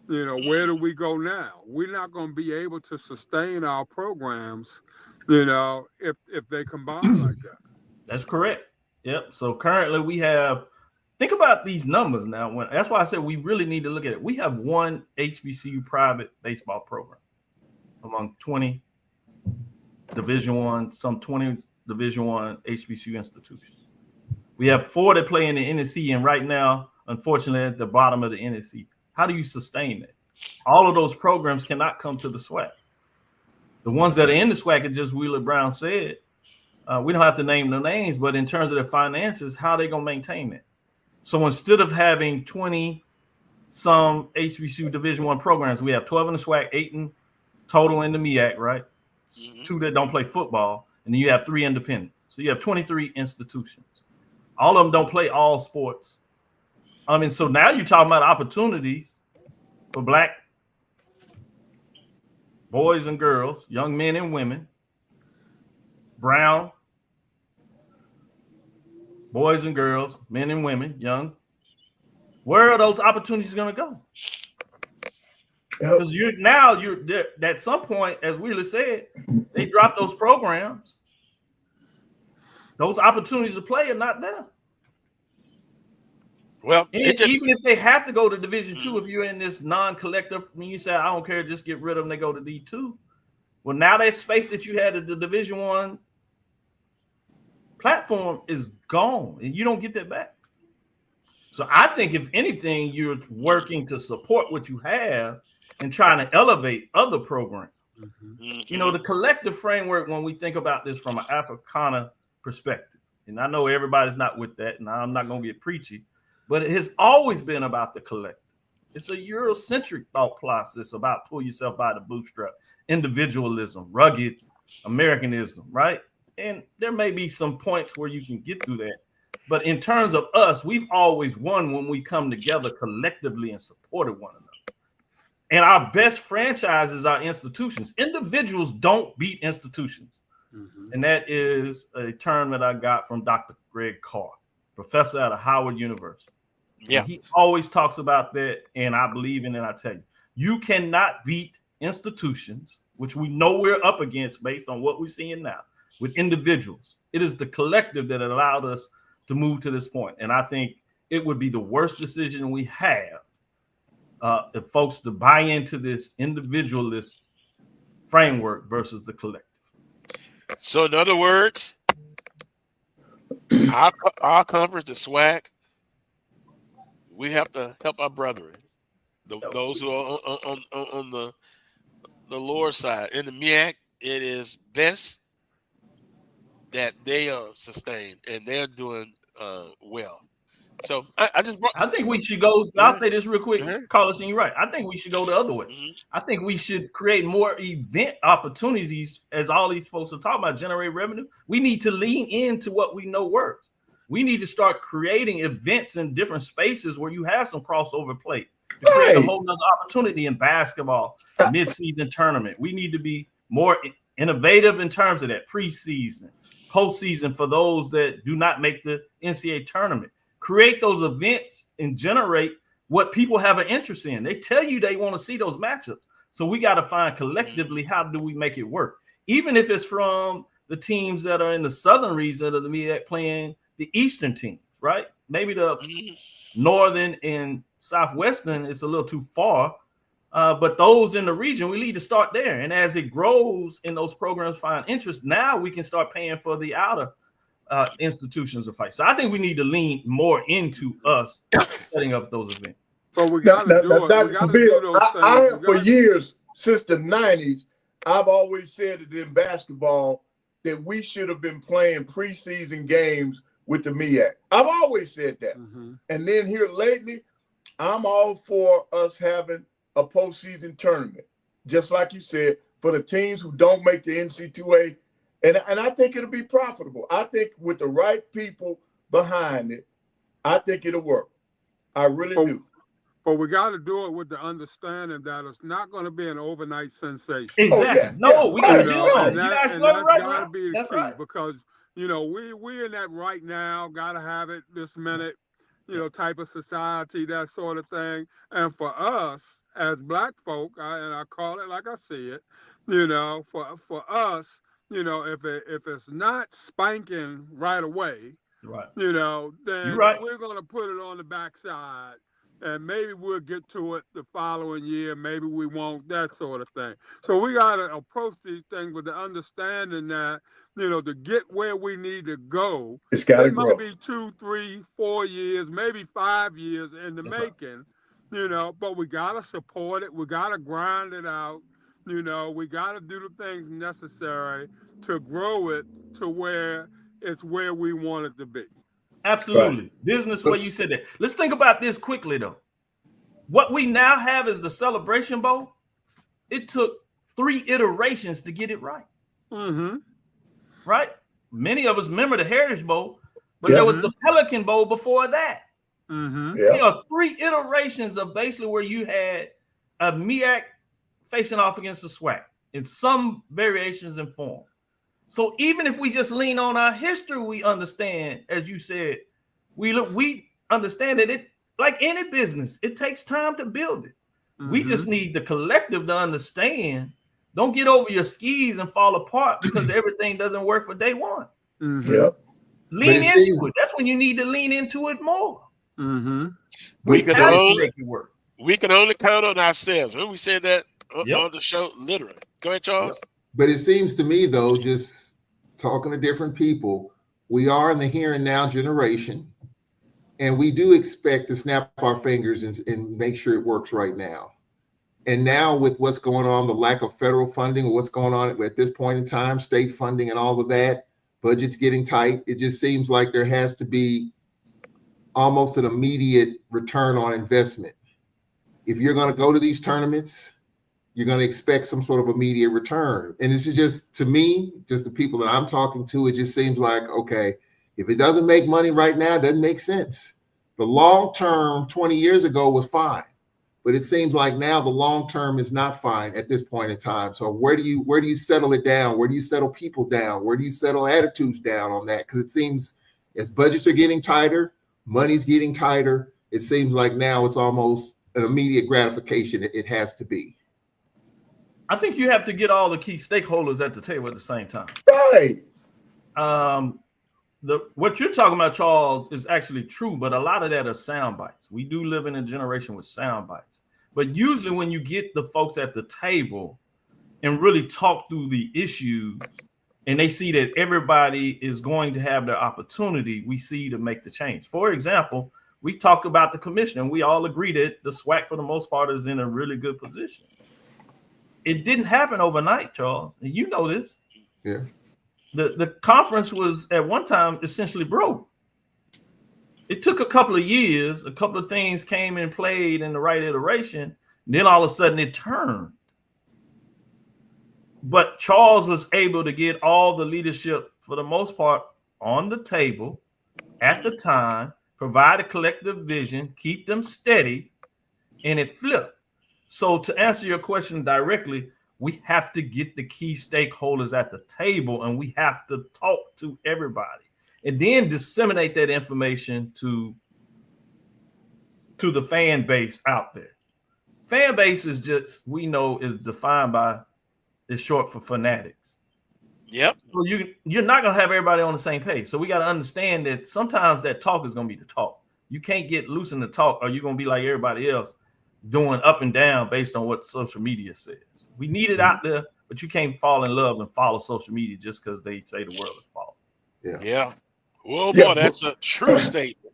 Where do we go now? We're not going to be able to sustain our programs, if they combine like that. That's correct. Yep. So currently we have, think about these numbers now. That's why I said we really need to look at it. We have one HBCU private baseball program among 20 Division I, some 20 Division I HBCU institutions. We have 4 that play in the NSC, and right now, unfortunately, at the bottom of the NSC. How do you sustain that? All of those programs cannot come to the SWAC. The ones that are in the SWAC, as just Wheeler Brown said, we don't have to name the names, but in terms of their finances, how are they going to maintain it? So instead of having 20 some HBCU Division I programs, we have 12 in the SWAC, 8 in total in the MEAC, right? 2 that don't play football, and then you have 3 independent. So you have 23 institutions. All of them don't play all sports. So now you're talking about opportunities for Black boys and girls, young men and women, brown boys and girls, men and women, young. Where are those opportunities going to go? Because you're at some point, as Wheeler said, they drop those programs. Those opportunities to play are not there. Well, even if they have to go to Division II, if you're in this non-collective, when you say I don't care, just get rid of them, they go to D2. Well, now that space that you had at the Division I platform is gone, and you don't get that back. So I think if anything, you're working to support what you have and trying to elevate other programs. The collective framework, when we think about this from an Africana perspective, and I know everybody's not with that, and I'm not going to get preachy, but it has always been about the collective. It's a Eurocentric thought process about pull yourself by the bootstrap, individualism, rugged Americanism, right? And there may be some points where you can get through that. But in terms of us, we've always won when we come together collectively and supported one another. And our best franchises are institutions. Individuals don't beat institutions. And that is a term that I got from Dr. Greg Carr, professor at Howard University. Yeah, he always talks about that, and I believe in it. I tell you, you cannot beat institutions, which we know we're up against based on what we're seeing now, with individuals. It is the collective that allowed us to move to this point. And I think it would be the worst decision we have if folks to buy into this individualist framework versus the collective. So in other words, our conference, the SWAC, we have to help our brethren, those who are on the lower side. In the MEAC, it is best that they are sustained and they're doing well. So I think we should go. I'll say this real quick, Carlos, and you're right. I think we should go the other way. I think we should create more event opportunities, as all these folks are talking about, generate revenue. We need to lean into what we know works. We need to start creating events in different spaces where you have some crossover play to create a whole nother opportunity in basketball, mid-season tournament. We need to be more innovative in terms of that preseason, postseason for those that do not make the NCAA tournament. Create those events and generate what people have an interest in. They tell you they want to see those matchups. So we got to find collectively, how do we make it work? Even if it's from the teams that are in the southern region of the MEAC playing the eastern teams, right? Maybe the northern and southwestern is a little too far, but those in the region, we need to start there. And as it grows and those programs find interest, now we can start paying for the outer institutions to fight. So I think we need to lean more into us setting up those events. But we got to do it. Dr. Cavil, I have for years, since the 90s, I've always said that in basketball that we should have been playing preseason games with the MEAC. I've always said that. And then here lately, I'm all for us having a postseason tournament, just like you said, for the teams who don't make the NC2A. And I think it'll be profitable. I think with the right people behind it, I think it'll work. I really do. But we got to do it with the understanding that it's not going to be an overnight sensation. Exactly. We got to do it. That's got to be the key because, we're in that right now, got to have it this minute, type of society, that sort of thing. And for us as Black folk, and I call it like I see it, for us, if it's not spanking right away, then we're going to put it on the backside. And maybe we'll get to it the following year. Maybe we won't, that sort of thing. So we got to approach these things with the understanding that, to get where we need to go, it's got to grow. Might be 2, 3, 4 years, maybe 5 years in the making, but we got to support it. We got to grind it out. We got to do the things necessary to grow it to where it's where we want it to be. Absolutely. Right. Business where you said that. Let's think about this quickly, though. What we now have is the Celebration Bowl. It took 3 iterations to get it right. Mm-hmm. Right? Many of us remember the Heritage Bowl, but there was the Pelican Bowl before that. Mm-hmm. There are 3 iterations of basically where you had a MEAC facing off against the SWAC in some variations and form. So even if we just lean on our history, we understand, as you said, we understand that it, like any business, it takes time to build it. Mm-hmm. We just need the collective to understand. Don't get over your skis and fall apart because everything doesn't work for day one. Mm-hmm. Yeah. Lean into it. That's when you need to lean into it more. Mm-hmm. We can only count on ourselves. When we said that on the show, literally. Go ahead, Charles. But it seems to me, though, just talking to different people, we are in the here and now generation, and we do expect to snap our fingers and make sure it works right now. And now with what's going on, the lack of federal funding, what's going on at this point in time, state funding and all of that, budget's getting tight. It just seems like there has to be almost an immediate return on investment. If you're going to go to these tournaments, you're going to expect some sort of immediate return. And this is just, to me, just the people that I'm talking to, it just seems like, okay, if it doesn't make money right now, it doesn't make sense. The long term 20 years ago was fine, but it seems like now the long term is not fine at this point in time. So where do you settle it down? Where do you settle people down? Where do you settle attitudes down on that? Because it seems as budgets are getting tighter, money's getting tighter, it seems like now it's almost an immediate gratification. It has to be. I think you have to get all the key stakeholders at the table at the same time. Right. What you're talking about, Charles, is actually true, but a lot of that are sound bites. We do live in a generation with sound bites. But usually when you get the folks at the table and really talk through the issues and they see that everybody is going to have their opportunity, we see to make the change. For example, we talk about the commission and we all agree that the SWAC for the most part is in a really good position. It didn't happen overnight, Charles. And you know this. Yeah. The conference was at one time essentially broke. It took a couple of years. A couple of things came and played in the right iteration. And then all of a sudden it turned. But Charles was able to get all the leadership, for the most part, on the table at the time, provide a collective vision, keep them steady, and it flipped. So to answer your question directly, we have to get the key stakeholders at the table and we have to talk to everybody and then disseminate that information to the fan base out there. Fan base is just, we know, is defined by, is short for fanatics. Yep. So you're not going to have everybody on the same page. So we got to understand that sometimes that talk is going to be the talk. You can't get loose in the talk or you're going to be like everybody else, doing up and down based on what social media says. We need it out there, but you can't fall in love and follow social media just because they say the world is falling. Yeah. Well, boy, that's a true statement.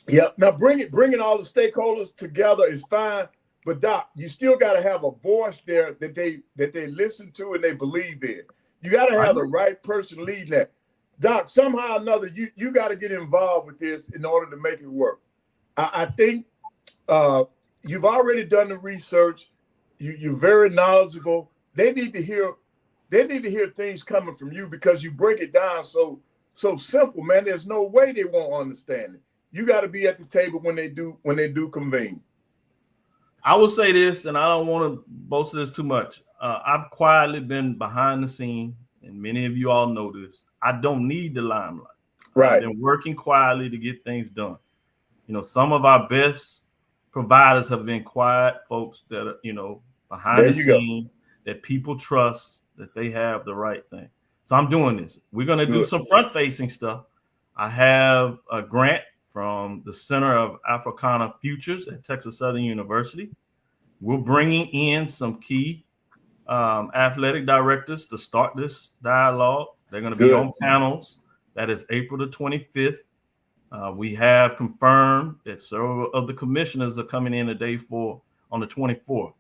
Yeah. Now bringing all the stakeholders together is fine, but Doc, you still got to have a voice there that they listen to and they believe in. You got to have the right person leading that. Doc, somehow or another, you got to get involved with this in order to make it work. I think you've already done the research. You're very knowledgeable. They need to hear things coming from you because you break it down so simple, man. There's no way they won't understand it. You got to be at the table when they do convene. I will say this, and I don't want to boast of this too much. I've quietly been behind the scene, and many of you all know this. I don't need the limelight. Right. I've been working quietly to get things done. You know, some of our best providers have been quiet folks that are, you know, behind the scene, that people trust that they have the right thing. So I'm doing this. We're going to do some front-facing stuff. I have a grant from the Center of Africana Futures at Texas Southern University. We're bringing in some key athletic directors to start this dialogue. They're going to be on panels. That is April the 25th. We have confirmed that several of the commissioners are coming in the day on the 24th.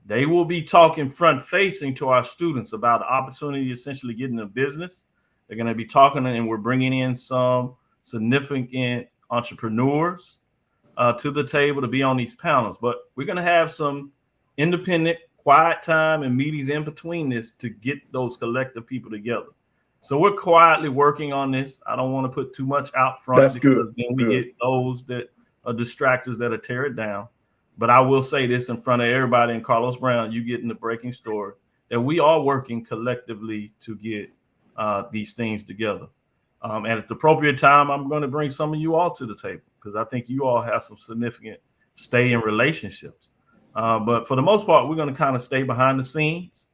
They will be talking front-facing to our students about the opportunity to essentially get into business. They're going to be talking, and we're bringing in some significant entrepreneurs to the table to be on these panels. But we're going to have some independent, quiet time and meetings in between this to get those collective people together. So we're quietly working on this. I don't want to put too much out front. That's good. Then we get those that are distractors that'll tear it down. But I will say this in front of everybody, and Carlos Brown, you get in the breaking story, that we are working collectively to get these things together. And at the appropriate time, I'm going to bring some of you all to the table because I think you all have some significant stay in relationships. But for the most part, we're going to kind of stay behind the scenes,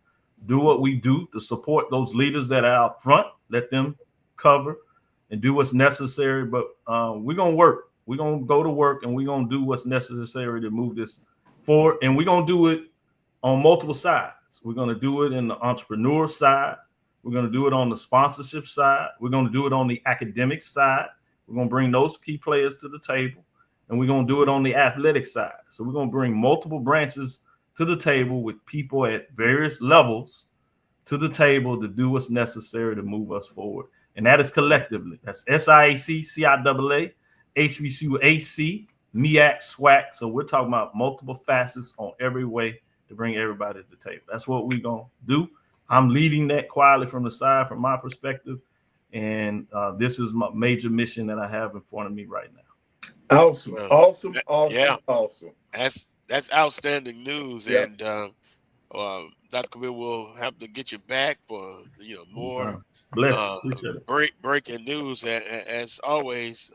do what we do to support those leaders that are out front, let them cover and do what's necessary. But we're going to work. We're going to go to work and we're going to do what's necessary to move this forward. And we're going to do it on multiple sides. We're going to do it in the entrepreneur side. We're going to do it on the sponsorship side. We're going to do it on the academic side. We're going to bring those key players to the table. And we're going to do it on the athletic side. So we're going to bring multiple branches to the table with people at various levels to the table to do what's necessary to move us forward. And that is collectively. That's SIAC, CIAA, HBCU, AC, MEAC, SWAC. So we're talking about multiple facets on every way to bring everybody to the table. That's what we're going to do. I'm leading that quietly from the side, from my perspective. And this is my major mission that I have in front of me right now. Awesome. Yeah. Awesome. That's outstanding news. Yeah. And Dr. Cavil will have to get you back for more breaking news. As always,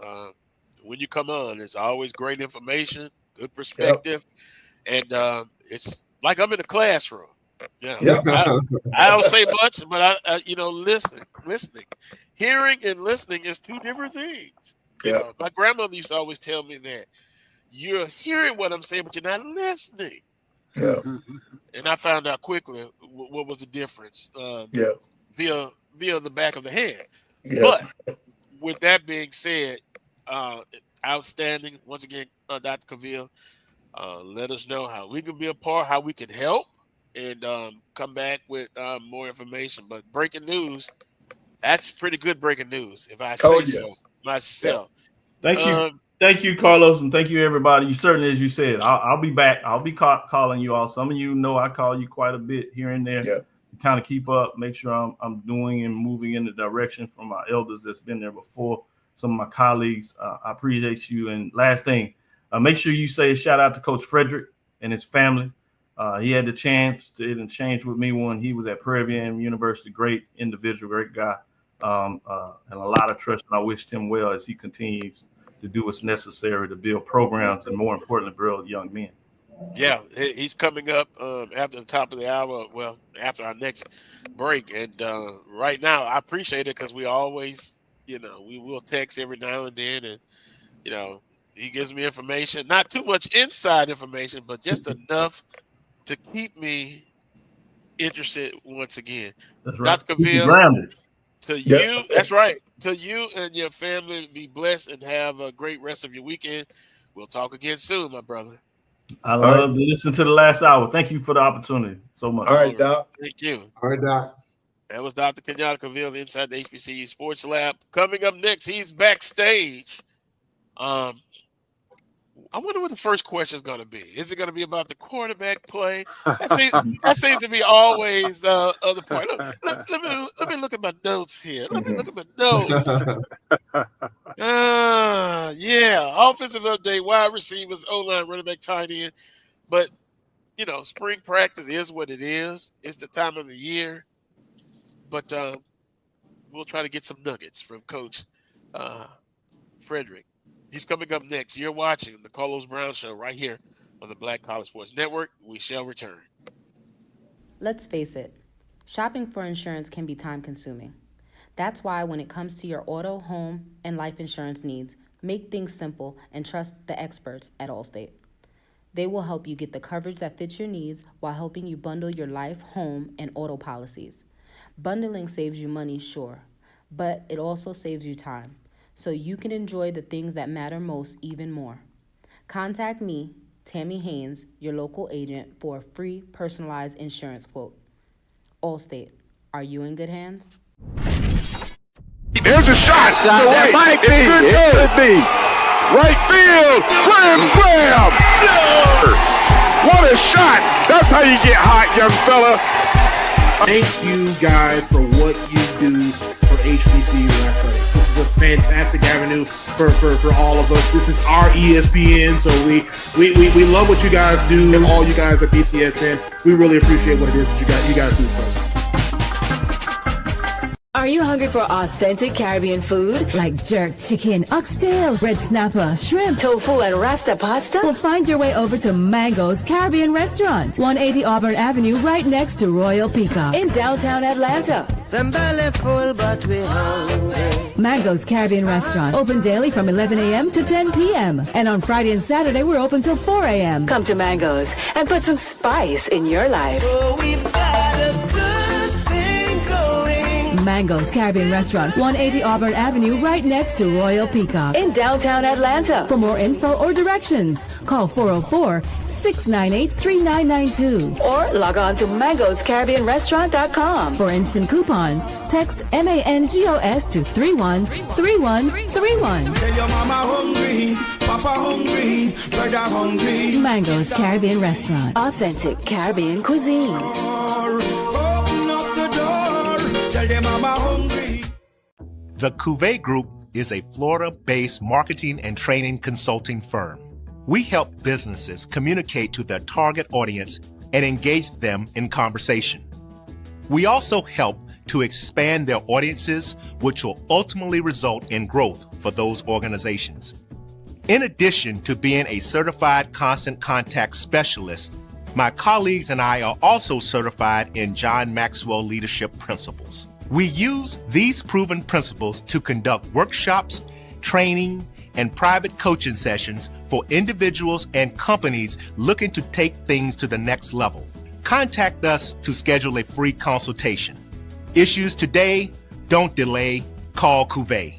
when you come on, it's always great information, good perspective, and it's like I'm in a classroom. I don't say much, but I listening, hearing and listening is two different things. You know, my grandmother used to always tell me that you're hearing what I'm saying, but you're not listening. Yeah. And I found out quickly what was the difference. Via the back of the hand. Yeah. But with that being said, outstanding once again, Dr. Cavil. Let us know how we can be a part, how we can help, and come back with more information. But breaking news, that's pretty good breaking news, if I say so myself. Yeah. Thank you, Carlos, and thank you, everybody. You certainly, as you said, I'll be back. I'll be calling you all. Some of you know I call you quite a bit here and there. Kind of keep up, make sure I'm doing and moving in the direction from my elders that's been there before. Some of my colleagues, I appreciate you. And last thing, make sure you say a shout out to Coach Frederick and his family. He had the chance to change with me when he was at Prairie View University. Great individual, great guy, and a lot of trust. And I wished him well as he continues to do what's necessary to build programs and, more importantly, build young men. Yeah, he's coming up after the top of the hour. Well, after our next break, and right now I appreciate it because we always, we will text every now and then, and he gives me information, not too much inside information, but just enough to keep me interested once again. That's right. Dr. Cavil, to you, that's right. To you and your family, be blessed and have a great rest of your weekend. We'll talk again soon, my brother. I love to listen to the last hour. Thank you for the opportunity so much. All right, Doc. Thank you. All right, Doc. That was Dr. Kenyatta Cavil inside the HBCU Sports Lab. Coming up next, he's backstage. I wonder what the first question is going to be. Is it going to be about the quarterback play? That seems to be always the point. Let me look at my notes here. Let me look at my notes. Yeah, offensive update, wide receivers, O-line, running back, tight end. But, spring practice is what it is. It's the time of the year. But we'll try to get some nuggets from Coach Frederick. He's coming up next. You're watching the Carlos Brown Show right here on the Black College Sports Network. We shall return. Let's face it, shopping for insurance can be time-consuming. That's why when it comes to your auto, home, and life insurance needs, make things simple and trust the experts at Allstate. They will help you get the coverage that fits your needs while helping you bundle your life, home, and auto policies. Bundling saves you money, sure, but it also saves you time, so you can enjoy the things that matter most even more. Contact me, Tammy Haynes, your local agent, for a free personalized insurance quote. Allstate, are you in good hands? There's a shot. It might be. It could be. Right field. Grand slam. What a shot. That's how you get hot, young fella. Thank you guys for what you do for HBCU athletics. This is a fantastic avenue for all of us. This is our ESPN, so we love what you guys do, and all you guys at BCSN. We really appreciate what it is that you guys do for us. Are you hungry for authentic Caribbean food? Like jerk chicken, oxtail, red snapper, shrimp, tofu, and rasta pasta? Well, find your way over to Mango's Caribbean Restaurant, 180 Auburn Avenue, right next to Royal Peacock in downtown Atlanta. Them belly full, but we hungry. Mango's Caribbean Restaurant, open daily from 11 a.m. to 10 p.m. And on Friday and Saturday, we're open till 4 a.m. Come to Mango's and put some spice in your life. Oh, we've got a good thing going. Mango's Caribbean Restaurant, 180 Auburn Avenue, right next to Royal Peacock in downtown Atlanta. For more info or directions, call 404-698-3992 or log on to mangoscaribbeanrestaurant.com. For instant coupons, text MANGOS to 313131. Tell your mama hungry, papa hungry, brother hungry. Mango's Caribbean Restaurant, authentic Caribbean cuisines. Open up the door, tell them mama hungry. The Cuvée Group is a Florida-based marketing and training consulting firm. We help businesses communicate to their target audience and engage them in conversation. We also help to expand their audiences, which will ultimately result in growth for those organizations. In addition to being a certified constant contact specialist, my colleagues and I are also certified in John Maxwell Leadership Principles. We use these proven principles to conduct workshops, training, and private coaching sessions for individuals and companies looking to take things to the next level. Contact us to schedule a free consultation. Issues today, don't delay, call Cuvée.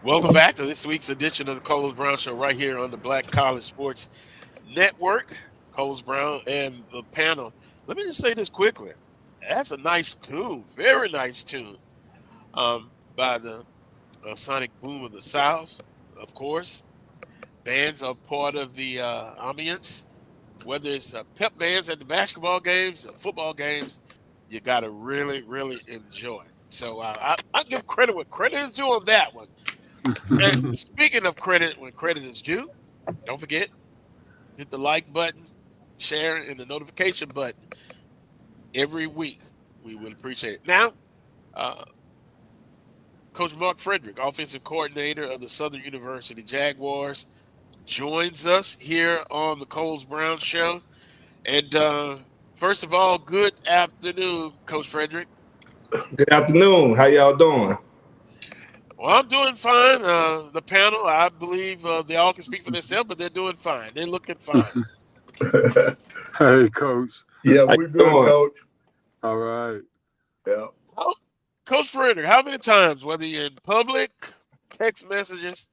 Welcome back to this week's edition of the Carlos Brown Show right here on the Black College Sports Network. Coles Brown and the panel. Let me just say this quickly. That's a nice tune, very nice tune, by the Sonic Boom of the South, of course. Bands are part of the ambience, whether it's pep bands at the basketball games, football games, you got to really, really enjoy it. So I give credit what credit is due on that one. And speaking of credit, when credit is due, don't forget, hit the like button, share, and the notification button every week. We would appreciate it. Now, Coach Mark Frederick, offensive coordinator of the Southern University Jaguars, joins us here on the Coles Brown Show. And first of all, good afternoon, Coach Frederick. Good afternoon. How y'all doing? Well, I'm doing fine. The panel, I believe they all can speak for themselves, but they're doing fine. They're looking fine. Hey, Coach. Yeah, we're good, Coach. All right. Yeah. Oh, Coach Frederick, how many times, whether you're in public, text messages,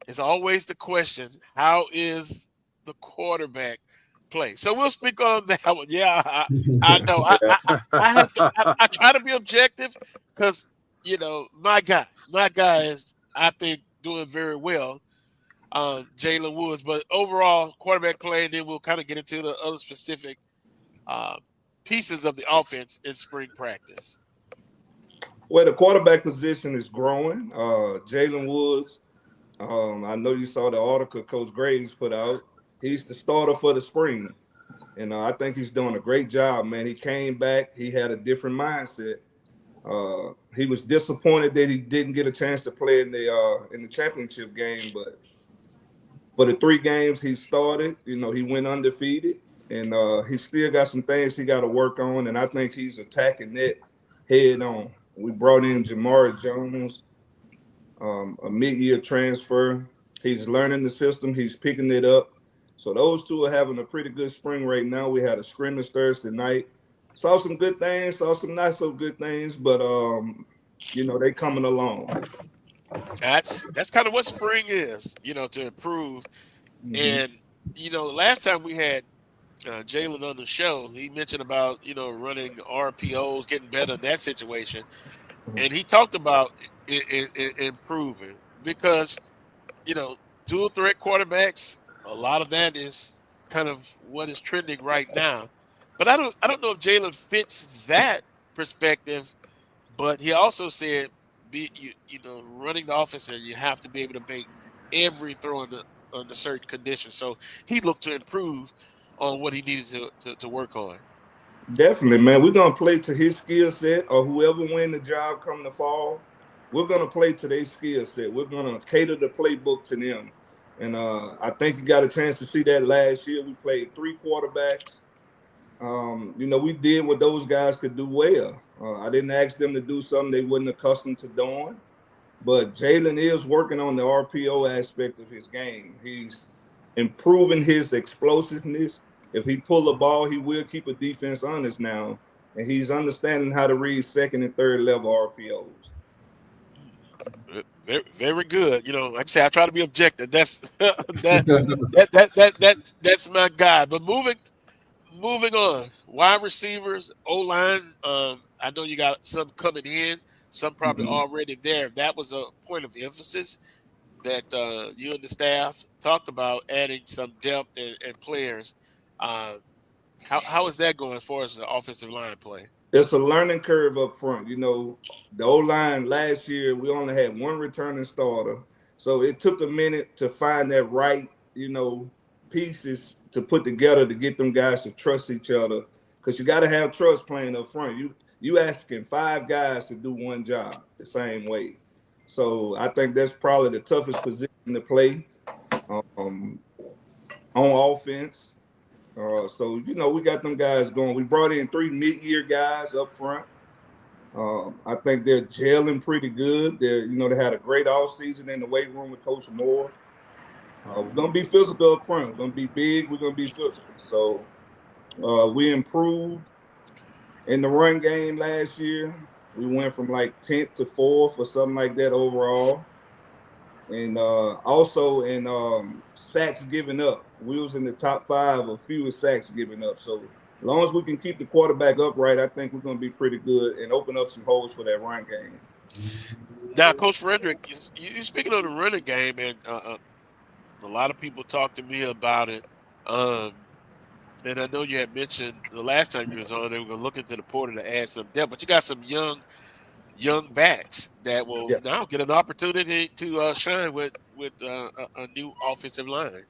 it's always the question, how is the quarterback play? So we'll speak on that one. Yeah, I know. I have to. I try to be objective because my guy is, I think, doing very well, Jalen Woods. But overall, quarterback play, and then we'll kind of get into the other specific pieces of the offense in spring practice. Well, the quarterback position is growing. Jalen Woods, I know you saw the article Coach Graves put out. He's the starter for the spring. And I think he's doing a great job, man. He came back. He had a different mindset. He was disappointed that he didn't get a chance to play in the championship game. But for the 3 games he started, he went undefeated. And he still got some things he got to work on. And I think he's attacking that head on. We brought in Jamari Jones, a mid-year transfer. He's learning the system. He's picking it up. So those two are having a pretty good spring right now. We had a scrimmage Thursday night. Saw some good things, saw some not so good things, but they coming along. That's kind of what spring is, to improve. Mm-hmm. And last time we had Jalen on the show, he mentioned about running RPOs, getting better in that situation, and he talked about improving because dual threat quarterbacks, a lot of that is kind of what is trending right now. But I don't know if Jalen fits that perspective. But he also said, running the offense, and you have to be able to make every throw under certain conditions. So he looked to improve on what he needed to work on. Definitely, man. We're gonna play to his skill set, or whoever win the job come the fall. We're gonna play to their skill set. We're gonna cater the playbook to them. And I think you got a chance to see that last year. We played 3 quarterbacks. We did what those guys could do well. I didn't ask them to do something they wasn't accustomed to doing. But Jalen is working on the RPO aspect of his game. He's improving his explosiveness. If he pull a ball, he will keep a defense honest now. And he's understanding how to read 2nd and 3rd level RPOs. Very, very good. Like I say, I try to be objective. That's that's my guy. But moving on, wide receivers, O-line. I know you got some coming in, some probably already there. That was a point of emphasis that you and the staff talked about, adding some depth and players. How is that going as far as the offensive line play? It's a learning curve up front. The O-line last year, we only had 1 returning starter. So it took a minute to find that right, pieces to put together to get them guys to trust each other. Because you got to have trust playing up front. You asking 5 guys to do one job the same way. So I think that's probably the toughest position to play on offense. So we got them guys going. We brought in 3 mid-year guys up front. I think they're gelling pretty good. They had a great offseason in the weight room with Coach Moore. We're gonna be physical up front. We're gonna be big. We're gonna be physical. So we improved in the run game last year. We went from like 10th to 4th or something like that overall. And also in sacks given up. we was in the top 5 of fewest sacks given up. So as long as we can keep the quarterback upright, I think we're going to be pretty good and open up some holes for that run game. Now, Coach Frederick, you speaking of the running game, and a lot of people talk to me about it. And I know you had mentioned the last time you was on, they were going to look into the portal to add some depth, but you got some young backs that will now get an opportunity to shine with a new offensive line.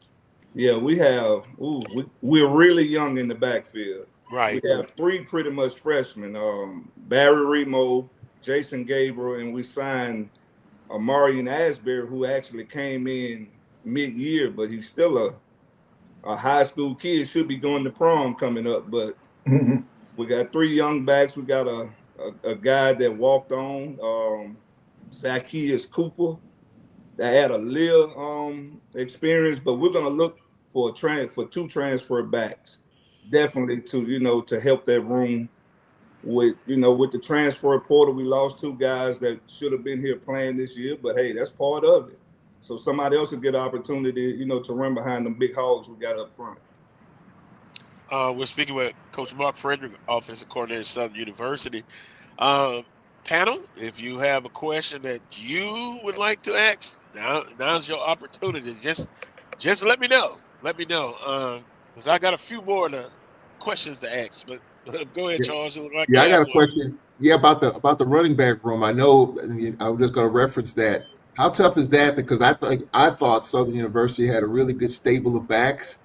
Yeah, we have. We're really young in the backfield. Right. We have 3 pretty much freshmen: Barry Remo, Jason Gabriel, and we signed Amarian Asbury, who actually came in mid-year, but he's still a high school kid. Should be going to prom coming up, but we got 3 young backs. We got a guy that walked on, Zacchaeus Cooper, that had a little experience, but we're gonna look for 2 transfer backs, definitely to help that room with the transfer portal. We lost 2 guys that should have been here playing this year, but hey, that's part of it. So somebody else will get an opportunity, to run behind them big hogs we got up front. We're speaking with Coach Mark Frederick, offensive coordinator at Southern University. Panel, if you have a question that you would like to ask, now's your opportunity. Just let me know. Because I got a few more questions to ask. But go ahead, Charles. You look like I got a question. Yeah, about the running back room. I know. I was just going to reference that. How tough is that? Because I thought Southern University had a really good stable of backs,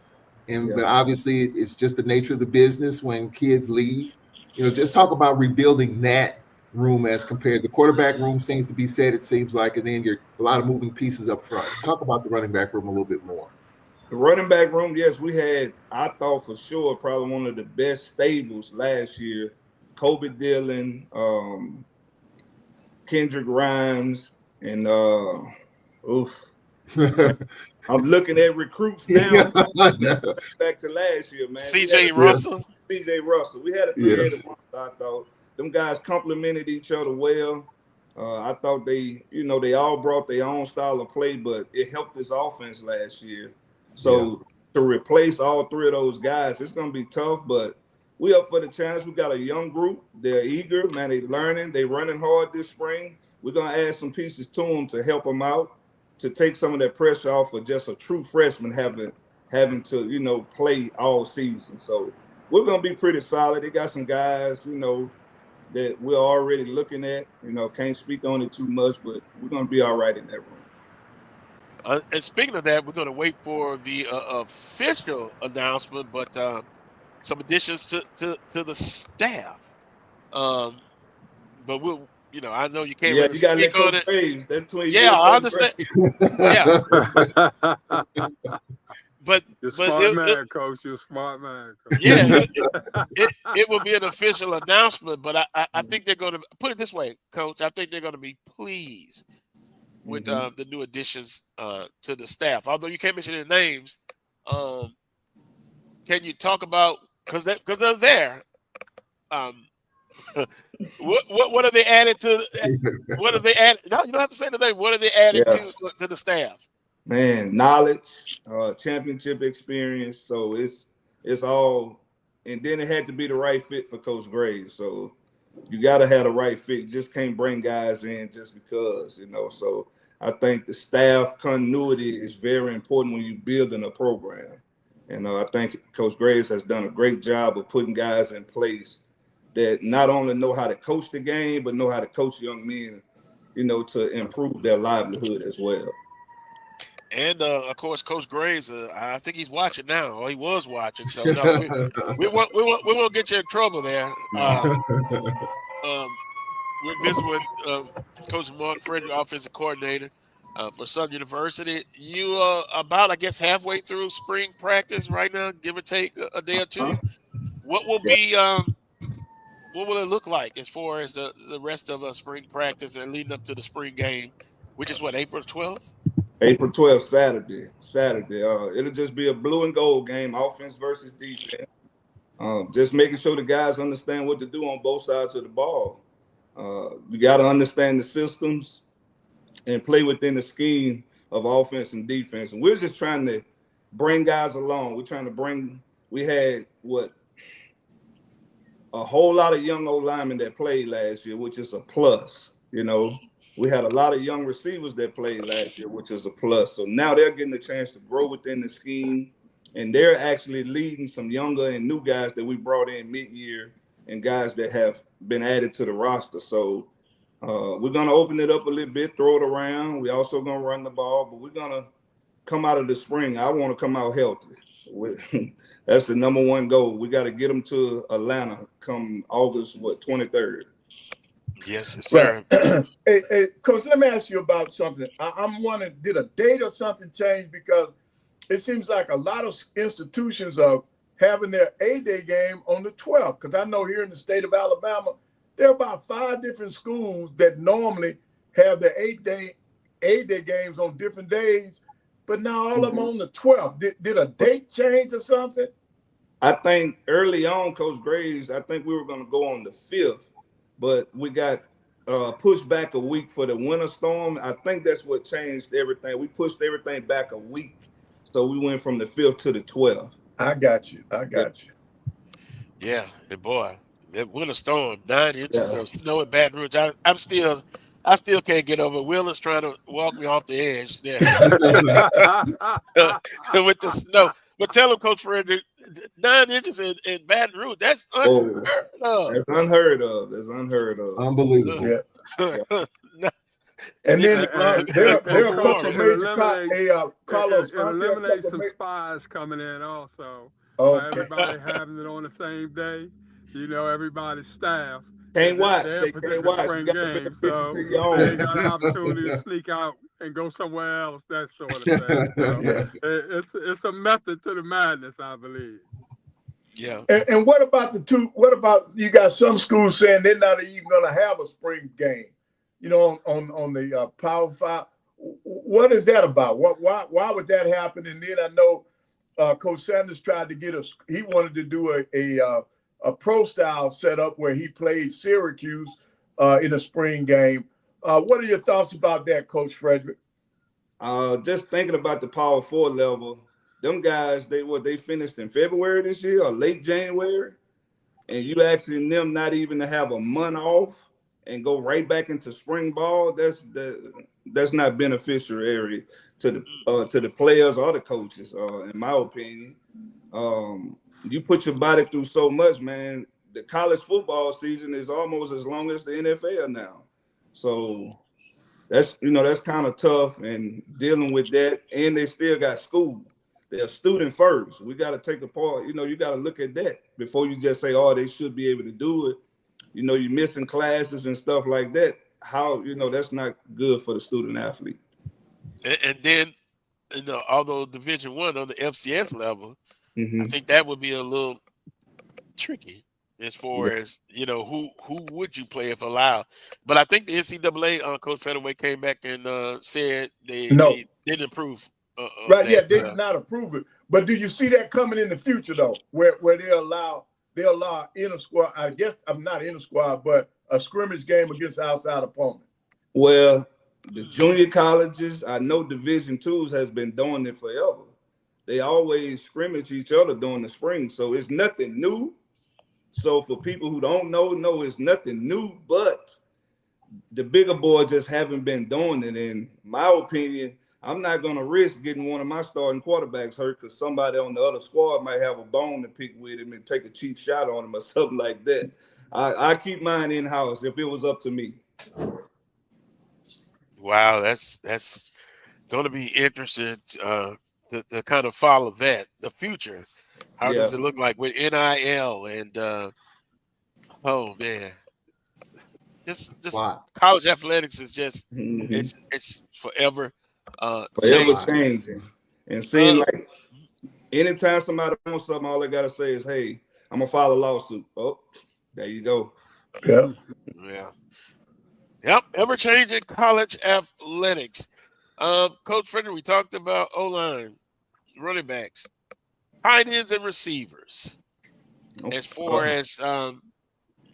but obviously it's just the nature of the business when kids leave. Just talk about rebuilding that room as compared. The quarterback room seems to be set, it seems like, and then a lot of moving pieces up front. Talk about the running back room a little bit more. The running back room, yes, we had, I thought for sure, probably one of the best stables last year. Kobe Dillon, Kendrick Rhymes, and I'm looking at recruits now. Back to last year, man. CJ Russell. CJ Russell. We had a creative month, I thought. Them guys complemented each other well. I thought they all brought their own style of play, but it helped this offense last year. So to replace all 3 of those guys, it's going to be tough, but we up for the challenge. We got a young group. They're eager, man. They learning. They running hard this spring. We're going to add some pieces to them to help them out, to take some of that pressure off of just a true freshman having to, play all season. So we're going to be pretty solid. They got some guys, that we're already looking at. Can't speak on it too much, but we're going to be all right in that room. And speaking of that, we're going to wait for the official announcement, but some additions to the staff. But we'll, I know you can't really speak on it. Phase. That's I understand. But you're smart man, Coach. You're a smart man, Coach. Yeah, it will be an official announcement, but I think they're going to put it this way, Coach. I think they're going to be pleased with the new additions to the staff. Although you can't mention their names, can you talk about because they're there? What are they added to? What are they added? No, you don't have to say the name. What are they added to the staff? Man, knowledge, championship experience. So it's all, and then it had to be the right fit for Coach Graves. So you got to have the right fit. You just can't bring guys in just because, So I think the staff continuity is very important when you're building a program. And I think Coach Graves has done a great job of putting guys in place that not only know how to coach the game, but know how to coach young men, to improve their livelihood as well. And of course, Coach Graves, I think he's watching now, or he was watching. So no, we won't get you in trouble there. We're visiting with Coach Mark Frederick, offensive coordinator for Southern University. You are about, I guess, halfway through spring practice right now, give or take a day or two. What will be? What will it look like as far as the rest of spring practice and leading up to the spring game, which is what, April 12th? April 12th, Saturday. It'll just be a blue and gold game, offense versus defense. Just making sure the guys understand what to do on both sides of the ball. You got to understand the systems and play within the scheme of offense and defense. And we're just trying to bring guys along. We're trying to bring. We had a whole lot of young old linemen that played last year, which is a plus. You know, we had a lot of young receivers that played last year, which is a plus. So now they're getting a chance to grow within the scheme, and they're actually leading some younger and new guys that we brought in mid-year and guys that have been added to the roster. So we're going to open it up a little bit, throw it around. We're also going to run the ball, but we're going to come out of the spring. I want to come out healthy. That's the number one goal. We got to get them to Atlanta come August 23rd. Yes, sir. Right. Hey, Coach, let me ask you about something. I'm wondering, did a date or something change? Because it seems like a lot of institutions are having their A-Day game on the 12th. Because I know here in the state of Alabama, there are about 5 different schools that normally have their A-Day games on different days, but now all of them on the 12th. Did a date change or something? I think early on, Coach Graves, I think we were going to go on the 5th, but we got pushed back a week for the winter storm. I think that's what changed everything. We pushed everything back a week, so we went from the 5th to the 12th. I got you. Yeah, and boy, that winter storm, 9 inches of snow in Baton Rouge. I still can't get over. Will is trying to walk me off the edge there with the snow. But tell him, Coach Frederick, 9 inches in Baton Rouge, that's unheard of. That's unheard of. Unbelievable. Yeah. And then there are a couple of major Carlos. It eliminates some spies coming in also. Everybody having it on the same day. You know, everybody's staff. Can't watch. They can't watch. Spring game, so they got an opportunity to sneak out and go somewhere else, that sort of thing. So it's a method to the madness, I believe. Yeah. And what about what about you got some schools saying they're not even going to have a spring game, you know, on the Power 5? What is that about? Why would that happen? And then I know Coach Sanders tried to he wanted to do a pro style setup where he played Syracuse in a spring game. What are your thoughts about that, Coach Frederick? Just thinking about the Power 4 level, them guys, they finished in February this year or late January, and you asking them not even to have a month off and go right back into spring ball, that's not beneficial area to the players or the coaches, in my opinion. You put your body through so much, man. The college football season is almost as long as the NFL now. So that's kind of tough, and dealing with that, and they still got school. They're student first. We got to take apart, you got to look at that before you just say, oh, they should be able to do it. You're missing classes and stuff like that. How, that's not good for the student athlete. And then, although Division I on the FCS level, I think that would be a little tricky as far as, who would you play if allowed. But I think the NCAA, Coach Pettaway came back and said they didn't approve. Right, they did not approve it. But do you see that coming in the future, though, where they allow inner squad, I guess I'm not inner squad, but a scrimmage game against outside opponent? Well, the junior colleges, I know Division IIs has been doing it forever. They always scrimmage each other during the spring, so it's nothing new. So for people who don't know, it's nothing new, but the bigger boys just haven't been doing it. In my opinion, I'm not going to risk getting one of my starting quarterbacks hurt because somebody on the other squad might have a bone to pick with him and take a cheap shot on him or something like that. I keep mine in-house if it was up to me. Wow, that's going to be interesting to kind of follow that, the future. How does it look like with NIL and oh man, just college athletics is just it's forever changing. And seeing like anytime somebody wants something, all they gotta say is, "Hey, I'm gonna file a lawsuit." Oh, there you go. Yep. Ever changing college athletics. Coach Frederick, we talked about O-line, running backs, tight ends, and receivers. As far as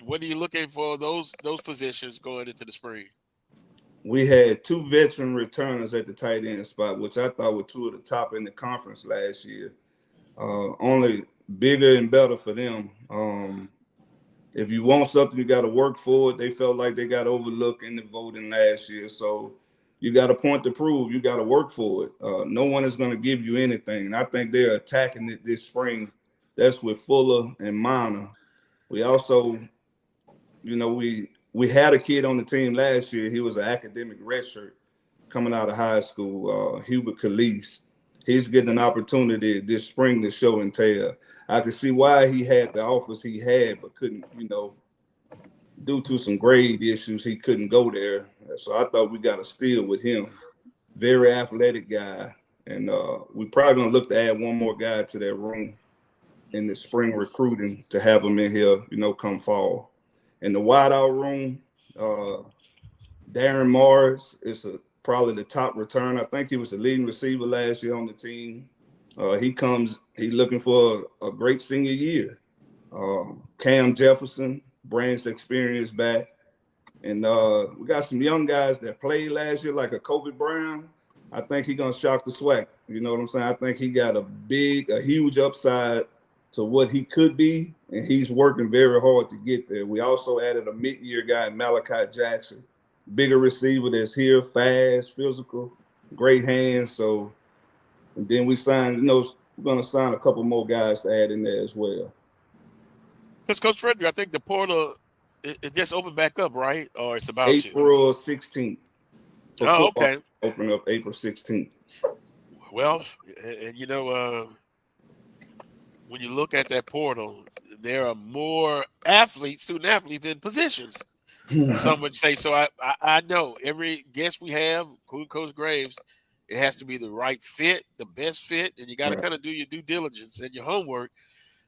what are you looking for those positions going into the spring? we had 2 veteran returners at the tight end spot, which I thought were 2 of the top in the conference last year. Only bigger and better for them. If you want something, you got to work for it. They felt like they got overlooked in the voting last year. So you got a point to prove. You got to work for it. No one is going to give you anything. And I think they're attacking it this spring. That's with Fuller and Minor. We also, we had a kid on the team last year. He was an academic redshirt coming out of high school, Hubert Calise. He's getting an opportunity this spring to show and tell. I could see why he had the offers he had, but couldn't, due to some grade issues, he couldn't go there. So I thought we got a steal with him. Very athletic guy. And we're probably going to look to add one more guy to that room in the spring recruiting to have him in here, come fall. In the wideout room, Darren Morris is probably the top return. I think he was the leading receiver last year on the team. He's looking for a great senior year. Cam Jefferson brings experience back. And we got some young guys that played last year, like a Kobe Brown. I think he's going to shock the SWAC. You know what I'm saying? I think he got a huge upside to what he could be, and he's working very hard to get there. We also added a mid-year guy, Malachi Jackson, bigger receiver that's here, fast, physical, great hands. So, and then we signed, we're going to sign a couple more guys to add in there as well. Because Coach Frederick, I think the portal it just opened back up, right? Or it's about April 16th. Oh, okay. Open up April 16th. Well, and when you look at that portal, there are more student athletes than positions. Some would say. So I know every guest we have, including Coach Graves, it has to be the right fit, the best fit, and you got to kind of do your due diligence and your homework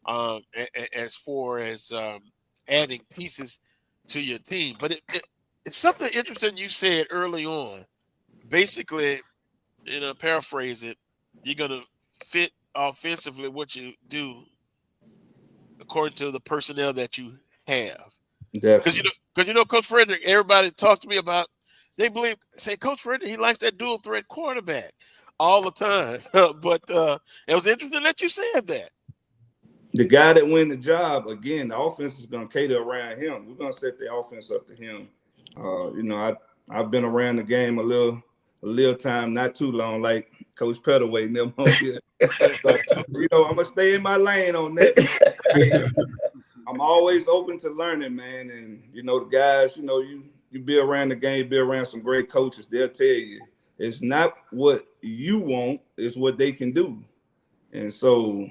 as far as adding pieces to your team. But it's something interesting you said early on. Basically, paraphrase it, you're going to fit offensively what you do according to the personnel that you have. Because Coach Frederick, everybody talks to me about, they say Coach Frederick, he likes that dual threat quarterback all the time. But it was interesting that you said that. The guy that win the job, again, the offense is going to cater around him. We're going to set the offense up to him. I've been around the game a little time, not too long, like Coach Pettaway and them. So, I'm going to stay in my lane on that. I'm always open to learning, man. And, the guys, you be around the game, be around some great coaches. They'll tell you it's not what you want, it's what they can do. And so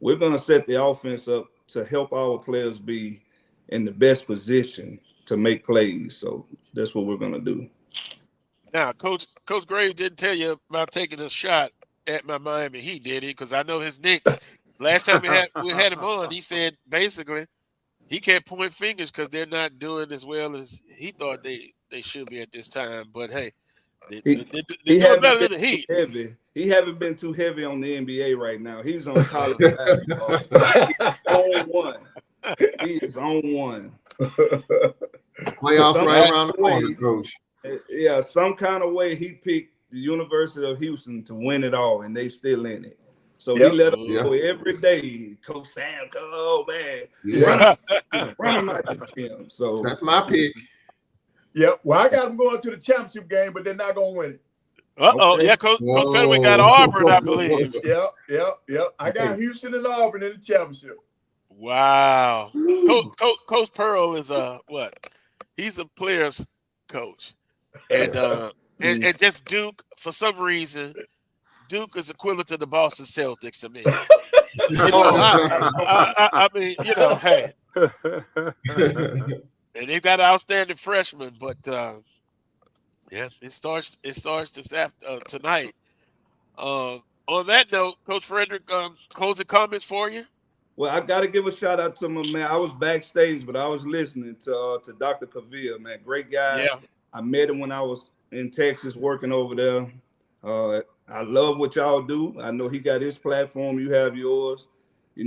we're going to set the offense up to help our players be in the best position to make plays. So that's what we're going to do. Now, Coach Graves didn't tell you about taking a shot at my Miami Heat, did he? Because I know his Knicks. Last time we had him on, he said basically he can't point fingers because they're not doing as well as he thought they should be at this time. But hey, they're doing better than the Heat. Heavy. He haven't been too heavy on the NBA right now. He's on college basketball. He's on one. He is on one. Playoffs right around the corner, Coach. Yeah, some kind of way he picked the University of Houston to win it all, and they still in it. So he let them go every day. Coach Sam, oh man, run him out the gym. So that's my pick. Yep. Well, I got them going to the championship game, but they're not going to win it. Okay. Yeah, Coach Pettaway got Auburn, I believe. Yep. I got Houston and Auburn in the championship. Wow. Coach Pearl is what? He's a player's coach. And just Duke, for some reason, Duke is equivalent to the Boston Celtics to me. I mean, hey. And they've got an outstanding freshman, but it starts tonight. On that note, Coach Frederick, closing comments for you? Well, I got to give a shout out to my man. I was backstage, but I was listening to Dr. Cavil, man. Great guy. Yeah. I met him when I was in Texas working over there. I love what y'all do. I know he got his platform. You have yours.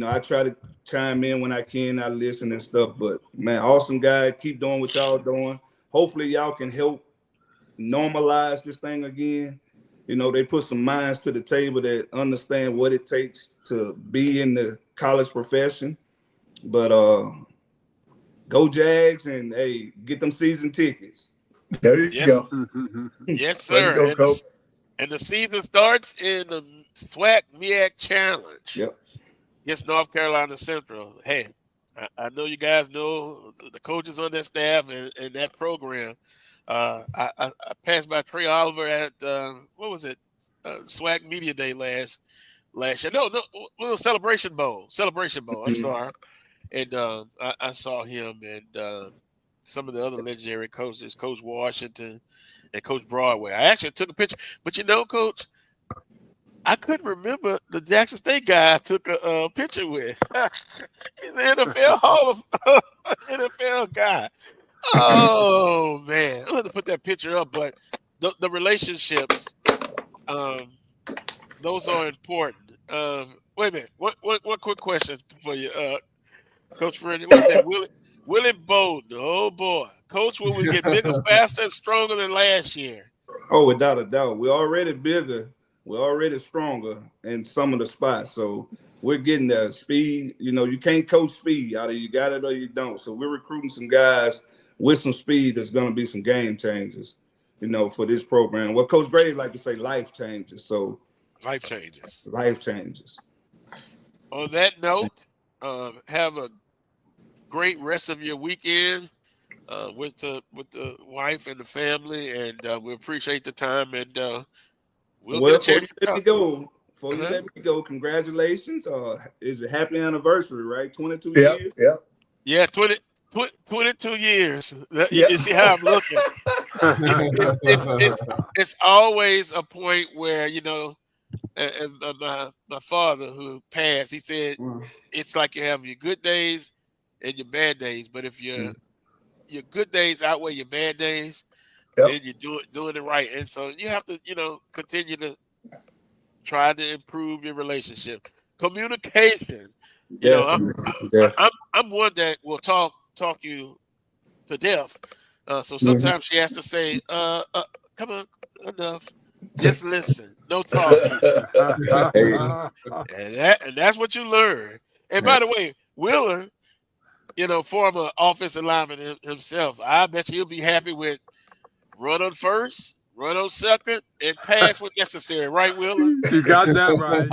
I try to chime in when I can. I listen and stuff. But, man, awesome guy. Keep doing what y'all doing. Hopefully y'all can help normalize this thing again. You know, they put some minds to the table that understand what it takes to be in the college profession. But go Jags and hey, get them season tickets. There you go. Yes, sir. Go, and the season starts in the SWAC MEAC Challenge. Yep. Against North Carolina Central. Hey, I know you guys know the coaches on that staff and that program. I passed by Trey Oliver at what was it? SWAC Media Day last year. No, Celebration Bowl. I'm sorry. And I saw him and some of the other legendary coaches, Coach Washington and Coach Broadway. I actually took a picture, but Coach, I couldn't remember the Jackson State guy I took a picture with. He's an NFL NFL guy. Oh man, I'm going to put that picture up. But the relationships, those are important. Wait a minute. One quick question for you, Coach Frederick. What's that? Willie Bowden. Oh boy, Coach, will we get bigger, faster, and stronger than last year? Oh, without a doubt, we're already bigger. We're already stronger in some of the spots. So we're getting the speed. You know, you can't coach speed. Either you got it or you don't. So we're recruiting some guys with some speed that's going to be some game changers, for this program. What Coach Gray like to say, life changes. So life changes. Life changes. On that note, have a great rest of your weekend with the wife and the family, and we appreciate the time and We'll get a chance before you let me go, congratulations. Is it happy anniversary, right? 22 years? Yeah, 22 years. You see how I'm looking. It's always a point where, and my father who passed, he said, it's like you have your good days and your bad days. But if your good days outweigh your bad days, then you're doing it right. And so you have to, continue to try to improve your relationship. Communication. I'm one that will talk you to death. So sometimes she has to say, come on, enough. Just listen. No talking. and that's what you learn. And by the way, Wheeler, former offensive lineman himself, I bet you'll be happy with run on first, run on second, and pass when necessary. Right, Wheeler? You got that right.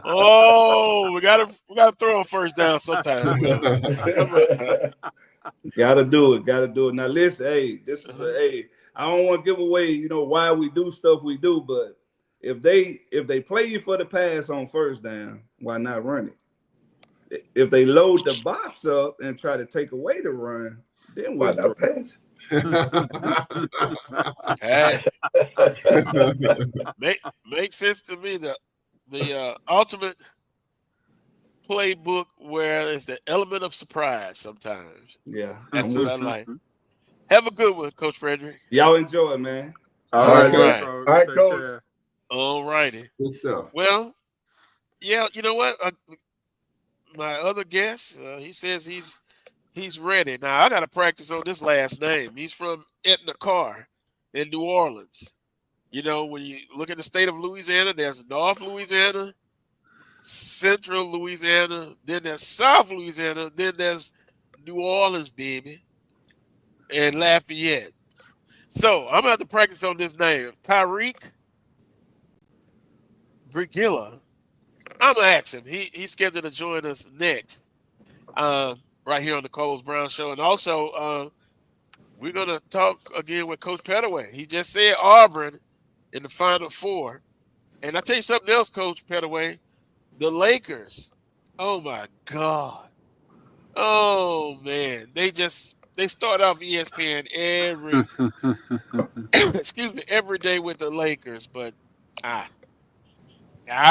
Oh, we gotta throw on first down sometime. Gotta do it. Now listen, this is I don't want to give away, why we do stuff we do, but if they play you for the pass on first down, why not run it? If they load the box up and try to take away the run, then why not pass? Makes sense to me. The ultimate playbook where it's the element of surprise sometimes. Yeah. That's what I like. Have a good one, Coach Frederick. Y'all enjoy it, man. All right, Coach. All righty. Good stuff. Well, yeah, you know what? My other guest, he says he's ready. Now, I got to practice on this last name. He's from Etna Carr in New Orleans. When you look at the state of Louisiana, there's North Louisiana, Central Louisiana, then there's South Louisiana, then there's New Orleans, baby, and Lafayette. So I'm going to have to practice on this name. Tyrik Brigalia. I'm going to ask him. He's scheduled to join us next. Right here on the Coles Brown Show. And also, we're going to talk again with Coach Pettaway. He just said Auburn in the Final Four. And I'll tell you something else, Coach Pettaway. The Lakers, oh, my God. Oh, man. They start off ESPN every day with the Lakers. But I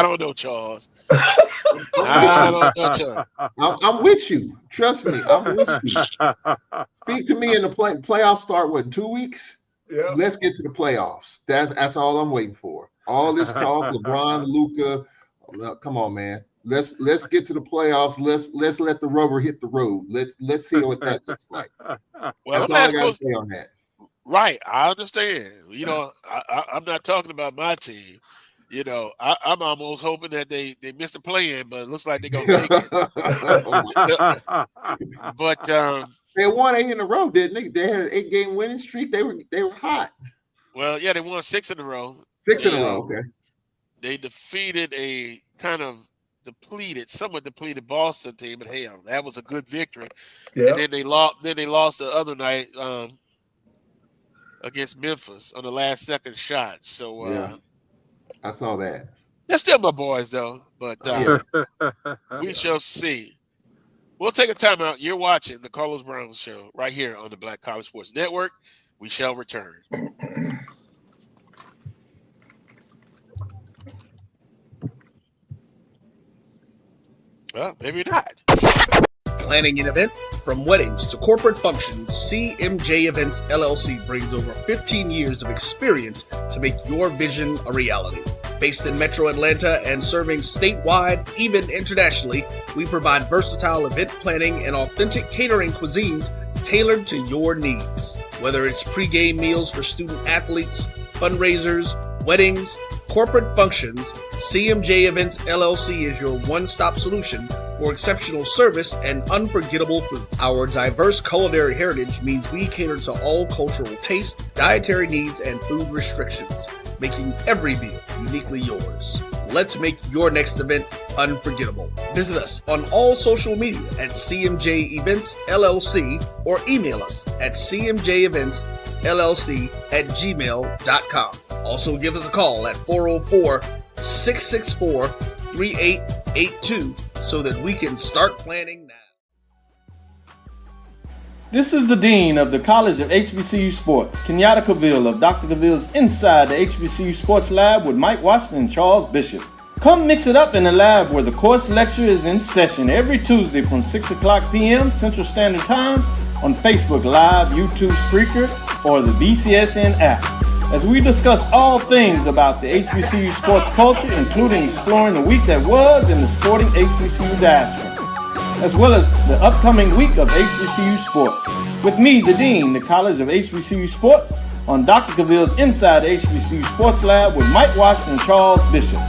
don't know, Charles. I don't know, Charles. I'm with you. Trust me, I'm with you. Speak to me in the playoffs start, in 2 weeks? Yeah. Let's get to the playoffs. That's all I'm waiting for. All this talk, LeBron, Luka. Come on, man. let's get to the playoffs. Let's let the rubber hit the road. Let's see what that looks like. Well, That's all I got to say on that. Right, I understand. I'm not talking about my team. I'm almost hoping that they missed a play-in, but it looks like they're gonna make it. But they won 8 in a row, didn't they? They had an 8-game winning streak. They were hot. Well, yeah, they won 6 in a row. 6 in a row. Okay. They defeated a kind of somewhat depleted Boston team, but hey, that was a good victory. Yeah. And then they lost. The other night against Memphis on the last second shot. So yeah, I saw that. They're still my boys, though. But we shall see. We'll take a timeout. You're watching the Carlos Brown Show right here on the Black College Sports Network. We shall return. Well, maybe not. Planning an event? From weddings to corporate functions, CMJ Events LLC brings over 15 years of experience to make your vision a reality. Based in Metro Atlanta and serving statewide, even internationally, we provide versatile event planning and authentic catering cuisines tailored to your needs. Whether it's pre-game meals for student athletes, fundraisers, weddings, corporate functions, CMJ Events LLC is your one-stop solution for exceptional service and unforgettable food. Our diverse culinary heritage means we cater to all cultural tastes, dietary needs, and food restrictions, making every meal uniquely yours. Let's make your next event unforgettable. Visit us on all social media at CMJ Events LLC or email us at cmjeventsllc@gmail.com. Also give us a call at 404-664-3882 so that we can start planning now. This is the Dean of the College of HBCU Sports, Kenyatta Cavil of Dr. Cavil's Inside the HBCU Sports Lab with Mike Washington and Charles Bishop. Come mix it up in the lab where the course lecture is in session every Tuesday from 6 o'clock p.m. Central Standard Time on Facebook Live, YouTube Spreaker, or the BCSN app, as we discuss all things about the HBCU sports culture, including exploring the week that was in the sporting HBCU diaspora, as well as the upcoming week of HBCU sports. With me, the Dean, the College of HBCU Sports, on Dr. Cavil's Inside the HBCU Sports Lab with Mike Washington and Charles Bishop.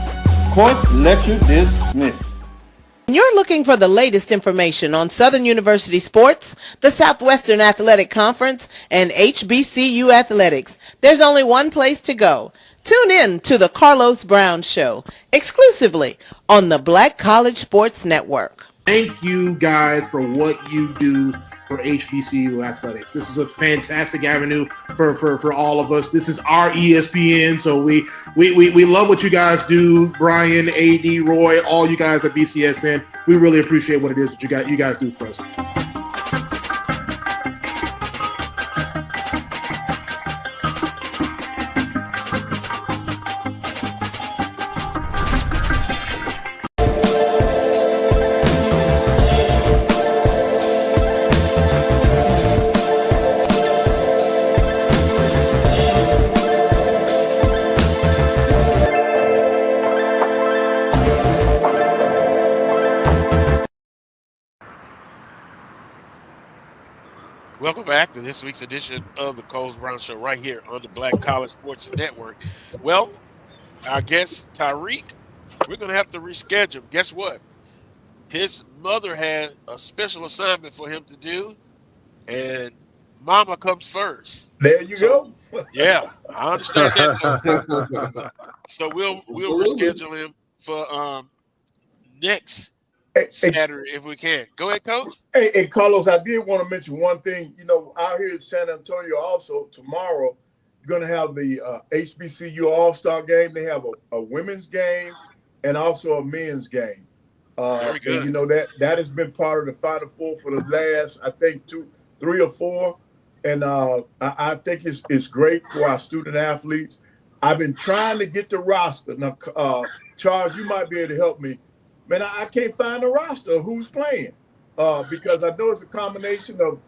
Course lecture dismissed. When you're looking for the latest information on Southern University sports, the Southwestern Athletic Conference, and HBCU athletics, there's only one place to go. Tune in to the Carlos Brown Show, exclusively on the Black College Sports Network. Thank you guys for what you do for HBCU athletics. This is a fantastic avenue for all of us. This is our ESPN, so we love what you guys do. Brian, AD, Roy, all you guys at BCSN. We really appreciate what it is that you guys do for us. Welcome back to this week's edition of the Carlos Brown Show right here on the Black College Sports Network. Well, our guest, Tyrik, we're going to have to reschedule. Guess what? His mother had a special assignment for him to do, and mama comes first. There you go. Yeah, I understand that. So we'll reschedule him for next Saturday if we can. Go ahead, Coach. Hey, Carlos, I did want to mention one thing. You know, out here in San Antonio also, tomorrow, you're going to have the HBCU All-Star game. They have a women's game and also a men's game. Very good. And, you know, that has been part of the Final Four for the last, I think, 3 or 4. And I think it's great for our student athletes. I've been trying to get the roster. Now, Charles, you might be able to help me. Man, I can't find the roster of who's playing because I know it's a combination of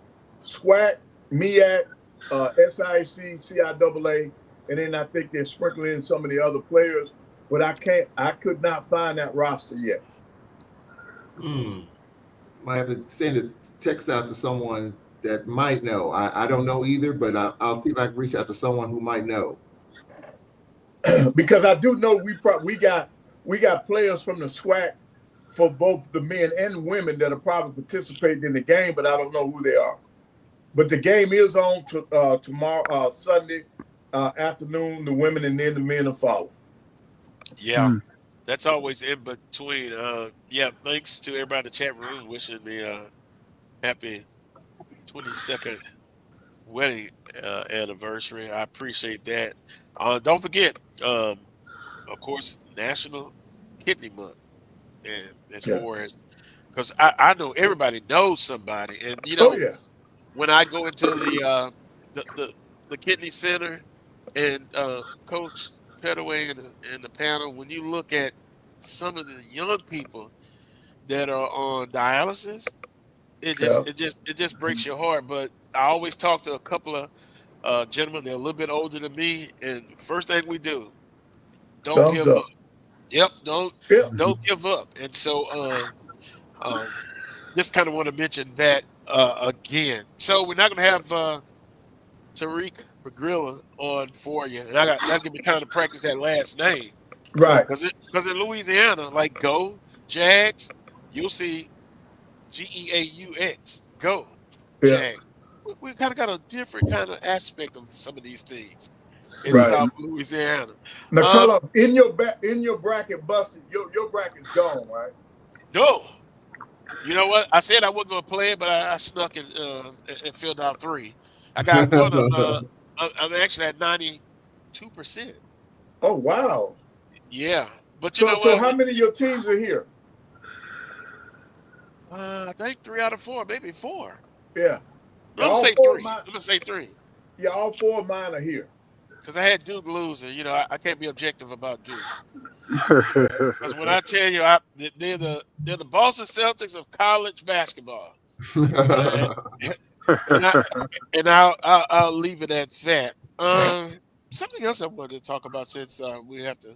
SWAC, MEAC, SIC, CIAA, and then I think they're sprinkling in some of the other players. But I could not find that roster yet. Might have to send a text out to someone that might know. I don't know either, but I'll see if I can reach out to someone who might know. Because I do know we got players from the SWAC for both the men and women that are probably participating in the game, but I don't know who they are. But the game is on tomorrow, Sunday afternoon. The women and then the men will follow. Yeah, that's always in between. Thanks to everybody in the chat room wishing me a happy 22nd wedding anniversary. I appreciate that. Don't forget, of course, National Kidney Month. And as far as, because I know everybody knows somebody, and when I go into the kidney center and Coach Pettaway and the panel, when you look at some of the young people that are on dialysis, it just breaks your heart. But I always talk to a couple of gentlemen, they're a little bit older than me, and first thing we do, don't give up. Yep, don't give up. And so just kind of want to mention that again. So we're not going to have Tyrik Brigalia on for you, and that'll give me time to practice that last name. Right. Because in Louisiana, like Go, Jags, you'll see Geaux, Go, Jags. We kind of got a different kind of aspect of some of these things in South Louisiana. Now, Carl, in your bracket, busted, your bracket's gone, right? No. You know what? I said I wasn't going to play it, but I snuck it and filled out 3. I got one of I'm actually at 92%. Oh, wow. Yeah. But you know what? So how many of your teams are here? I think 3 out of 4, maybe 4. Yeah. I'm going to say 3. I'm going to say 3. Yeah, all 4 of mine are here. Because I had Duke losing. You know, I can't be objective about Duke. Because when I tell you, they're the Boston Celtics of college basketball. and I'll leave it at that. Something else I wanted to talk about since we have to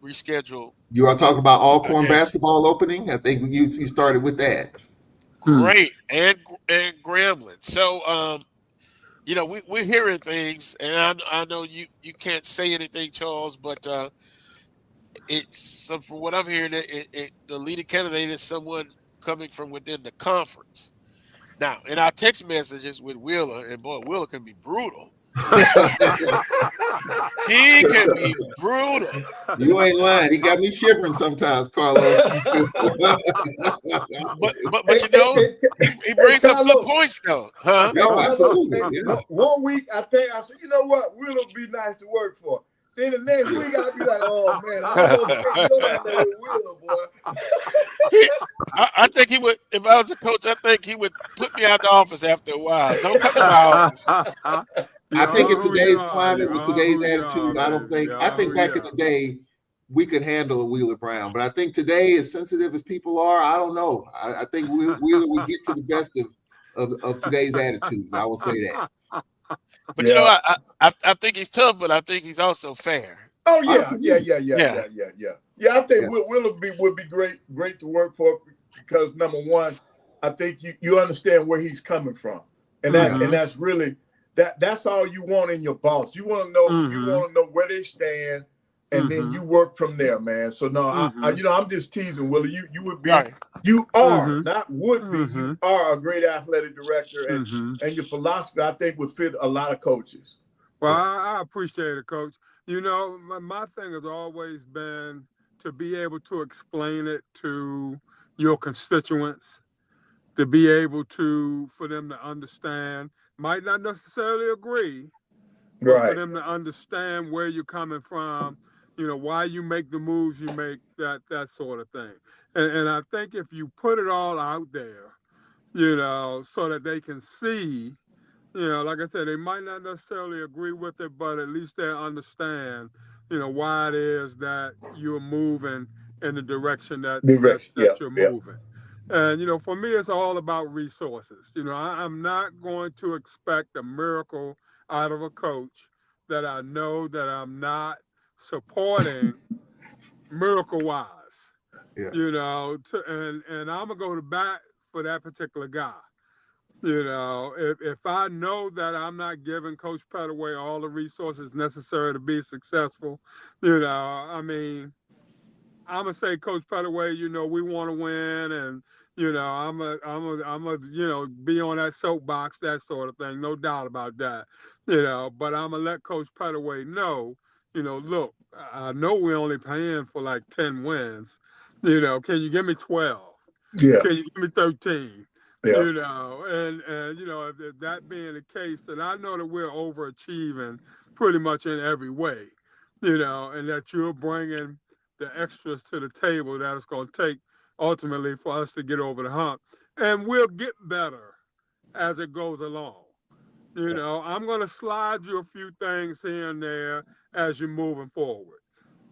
reschedule. You are talking about Alcorn basketball opening? I think you started with that. Great. And Grambling. So, we're hearing things, and I know you can't say anything, Charles, but from what I'm hearing, the leading candidate is someone coming from within the conference. Now, in our text messages with Wheeler, and boy, Wheeler can be brutal. He can be brutal. You ain't lying. He got me shivering sometimes, Carlos. but he brings up good points though, huh? No, absolutely. Yeah. 1 week, I said, you know what, Wheeler be nice to work for. Then the next week, I'll be like, oh man, I don't know Wheeler, boy. I think he would. If I was a coach, I think he would put me out the office after a while. Don't come to my office. I think in today's climate, with today's attitudes, I think back in the day, we could handle a Wheeler Brown. But I think today, as sensitive as people are, I don't know. I think Wheeler would get to the best of today's attitudes. I will say that. But you know, I think he's tough, but I think he's also fair. Oh yeah. I think Wheeler would be great to work for because number one, I think you understand where he's coming from, and that's really that's all you want in your boss. You want to know where they stand, and then you work from there, man. So no, I'm just teasing, Willie. You would be, you are not would be. You are a great athletic director, and your philosophy, I think, would fit a lot of coaches. Well, I appreciate it, Coach. You know, my thing has always been to be able to explain it to your constituents, to be able for them to understand. Might not necessarily agree, but for them to understand where you're coming from, you know, why you make the moves you make, that sort of thing. And I think if you put it all out there, you know, so that they can see, you know, like I said, they might not necessarily agree with it, but at least they understand, you know, why it is that you're moving in the direction that you're moving. And, you know, for me, it's all about resources. You know, I'm not going to expect a miracle out of a coach that I know that I'm not supporting miracle-wise. You know, and I'm gonna go to bat for that particular guy. You know, if I know that I'm not giving Coach Pettaway all the resources necessary to be successful, you know, I mean, I'm gonna say, Coach Pettaway, you know, we want to win, and you know, I'm a, you know, be on that soapbox, that sort of thing, no doubt about that, you know. But I'm gonna let Coach Pettaway know, you know, look, I know we're only paying for like 10 wins, you know, can you give me 12? Yeah. Can you give me 13? Yeah. You know, and you know, if that being the case, then I know that we're overachieving pretty much in every way, you know, and that you're bringing the extras to the table that it's going to take ultimately for us to get over the hump. And we'll get better as it goes along. You know, I'm going to slide you a few things here and there as you're moving forward.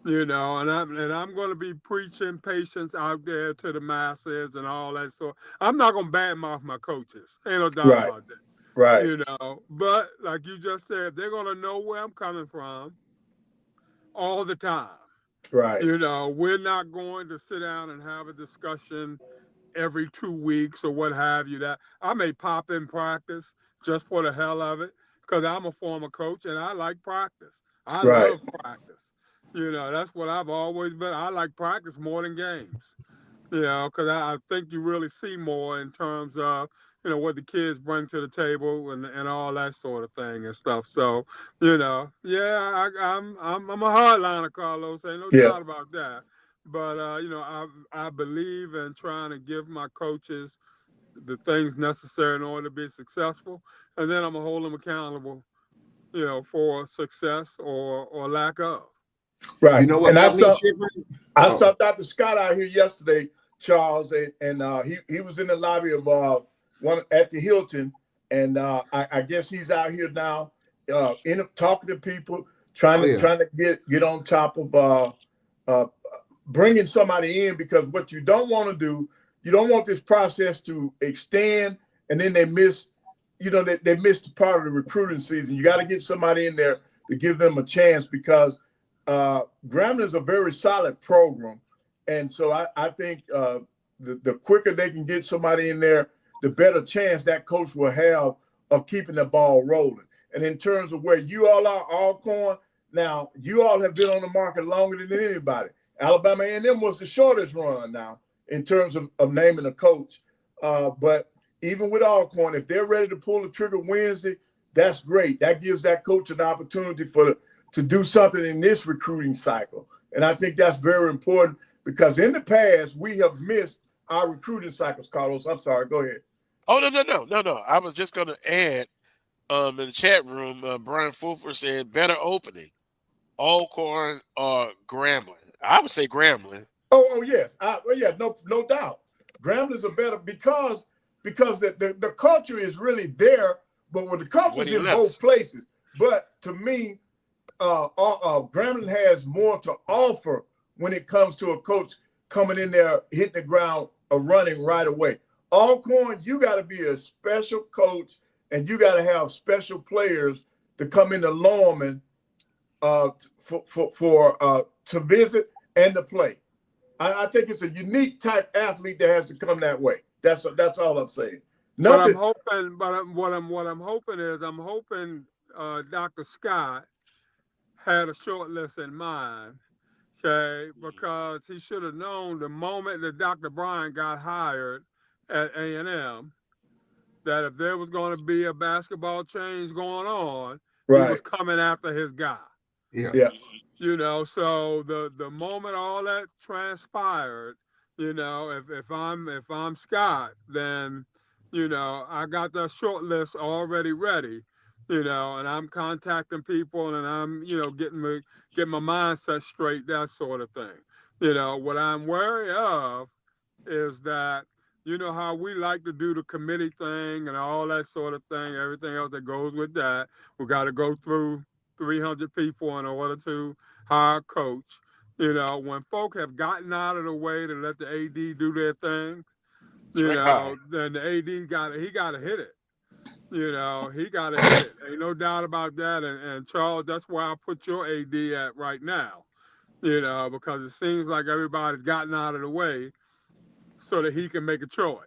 You know, and I'm going to be preaching patience out there to the masses and all that sort. I'm not going to badmouth my coaches. Ain't no doubt Right. about that. Right. You know, but like you just said, they're going to know where I'm coming from all the time. Right. You know, we're not going to sit down and have a discussion every 2 weeks or what have you. That I may pop in practice just for the hell of it because I'm a former coach and I like practice. I Right. love practice. You know, that's what I've always been. I like practice more than games. You know, because I think you really see more in terms of, you know, what the kids bring to the table and all that sort of thing and stuff. So, you know, yeah, I'm a hardliner, Carlos. Ain't no Yeah. doubt about that. But you know, I believe in trying to give my coaches the things necessary in order to be successful, and then I'm gonna hold them accountable, you know, for success or lack of. Right. You know what And got me shivering? I saw Dr. Scott out here yesterday, Charles, and he was in the lobby of one at the Hilton, and I guess he's out here now, talking to people, trying to get on top of bringing somebody in, because what you don't want to do, you don't want this process to extend and then they miss, you know, they missed the part of the recruiting season. You got to get somebody in there to give them a chance, because Grambling is a very solid program. And so I think the quicker they can get somebody in there, the better chance that coach will have of keeping the ball rolling. And in terms of where you all are, Alcorn, now you all have been on the market longer than anybody. Alabama A&M was the shortest run now in terms of naming a coach. But even with Alcorn, if they're ready to pull the trigger Wednesday, that's great. That gives that coach an opportunity to do something in this recruiting cycle. And I think that's very important, because in the past, we have missed our recruiting cycles, Carlos. I'm sorry. Go ahead. Oh, no. I was just going to add, in the chat room, Brian Fulfer said, better opening, Alcorn or Grambling. I would say Grambling. Oh yes. Yeah, no doubt. Grambling's are better because the culture is really there, but when the culture is in both places. But to me, Grambling has more to offer when it comes to a coach coming in there, hitting the ground, running right away. Alcorn, you got to be a special coach, and you got to have special players to come into Lorman to visit and to play. I think it's a unique type athlete that has to come that way. That's all I'm saying. Nothing. But what I'm hoping is Dr. Scott had a short list in mind, okay, because he should have known the moment that Dr. Bryan got hired at A&M that if there was going to be a basketball change going on, he was coming after his guy. Yeah. You know, so the moment all that transpired, you know, if I'm Scott, then, you know, I got that short list already ready, you know, and I'm contacting people and I'm, you know, getting my mindset straight, that sort of thing. You know, what I'm wary of is that, you know, how we like to do the committee thing and all that sort of thing, everything else that goes with that. We got to go through 300 people in order to hire a coach. You know, when folk have gotten out of the way to let the AD do their thing, you know, then the AD got to hit it. You know, he got to hit it. Ain't no doubt about that. And Charles, that's where I put your AD at right now. because it seems like everybody's gotten out of the way so that he can make a choice.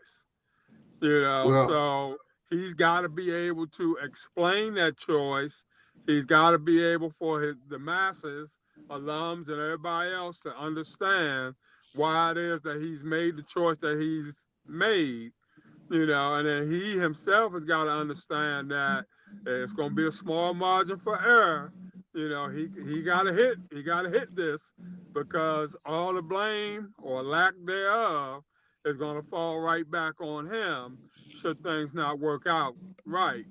Well, So he's got to be able to explain that choice. He's got to be able for the masses, alums, and everybody else to understand why it is that he's made the choice that he's made. And then he himself has got to understand that it's going to be a small margin for error. He got to hit this, because all the blame or lack thereof is going to fall right back on him should things not work out right,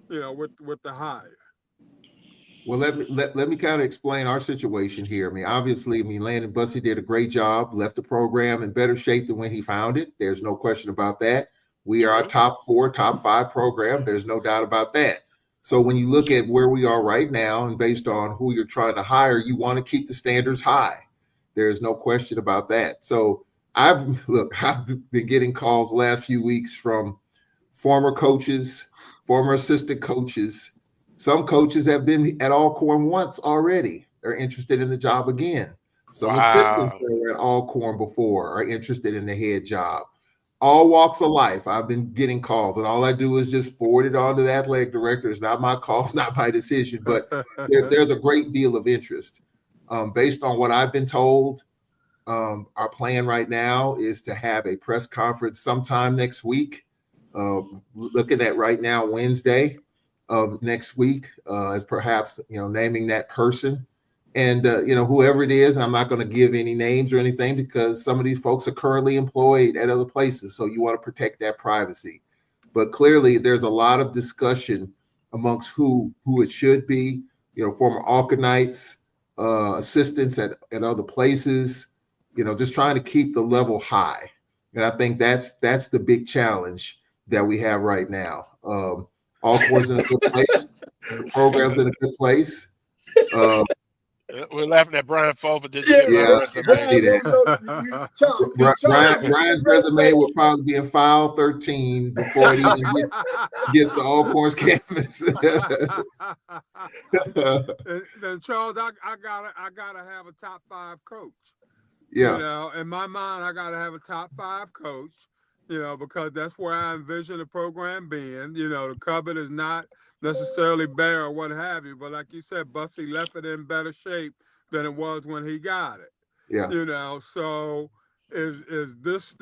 with the hire. Well, let me kind of explain our situation here. Obviously, Landon Bussie did a great job, left the program in better shape than when he found it. There's no question about that. We are a top 4, top 5 program. There's no doubt about that. So when you look at where we are right now and based on who you're trying to hire, you want to keep the standards high. There's no question about that. So I've been getting calls the last few weeks from former coaches, former assistant coaches. Some coaches have been at Alcorn once already. They're interested in the job again. Some assistants that were at Alcorn before are interested in the head job. All walks of life. I've been getting calls, and all I do is just forward it on to the athletic director. It's not my call, it's not my decision, but there's a great deal of interest. Based on what I've been told, our plan right now is to have a press conference sometime next week. Looking at right now Wednesday of next week as perhaps naming that person, and whoever it is. And I'm not going to give any names or anything because some of these folks are currently employed at other places, so you want to protect that privacy. But clearly, there's a lot of discussion amongst who it should be. Former Alcornites, assistants at other places. Just trying to keep the level high, and I think that's the big challenge that we have right now. Alcorn's in a good place. The program's in a good place. We're laughing at Brian Fulford. Brian's resume will probably be in file 13 before it even gets to Alcorn's campus. Then Charles, I gotta have a top 5 coach. Yeah. In my mind, I gotta have a top 5 coach. Because that's where I envision the program being. The cupboard is not necessarily bare or what have you, but like you said, Bussie left it in better shape than it was when he got it. Yeah. So is this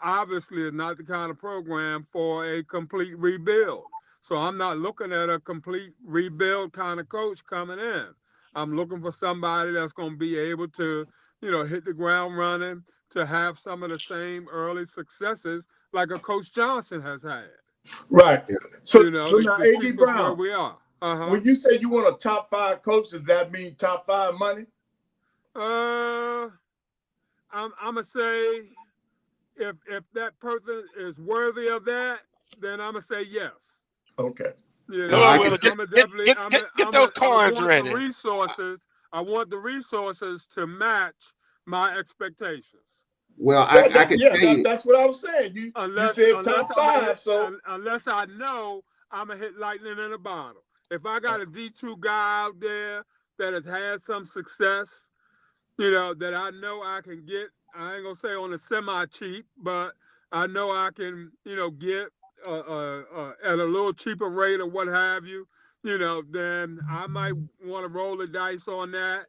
obviously is not the kind of program for a complete rebuild. So I'm not looking at a complete rebuild kind of coach coming in. I'm looking for somebody that's going to be able to, hit the ground running, to have some of the same early successes like a Coach Johnson has had. Right. So now, A.D. Brown, where we are. When you say you want a top 5 coach, does that mean top 5 money? I'm gonna say if that person is worthy of that, then I'm gonna say yes. Okay. Get those cards ready. I want the resources to match my expectations. Well, I can tell you. That's what I was saying. You said top 5, so unless I know I'm gonna hit lightning in a bottle. If I got a D2 guy out there that has had some success, that I know I can get, I ain't gonna say on a semi-cheap, but I know I can, get at a little cheaper rate or what have you, then I might want to roll the dice on that,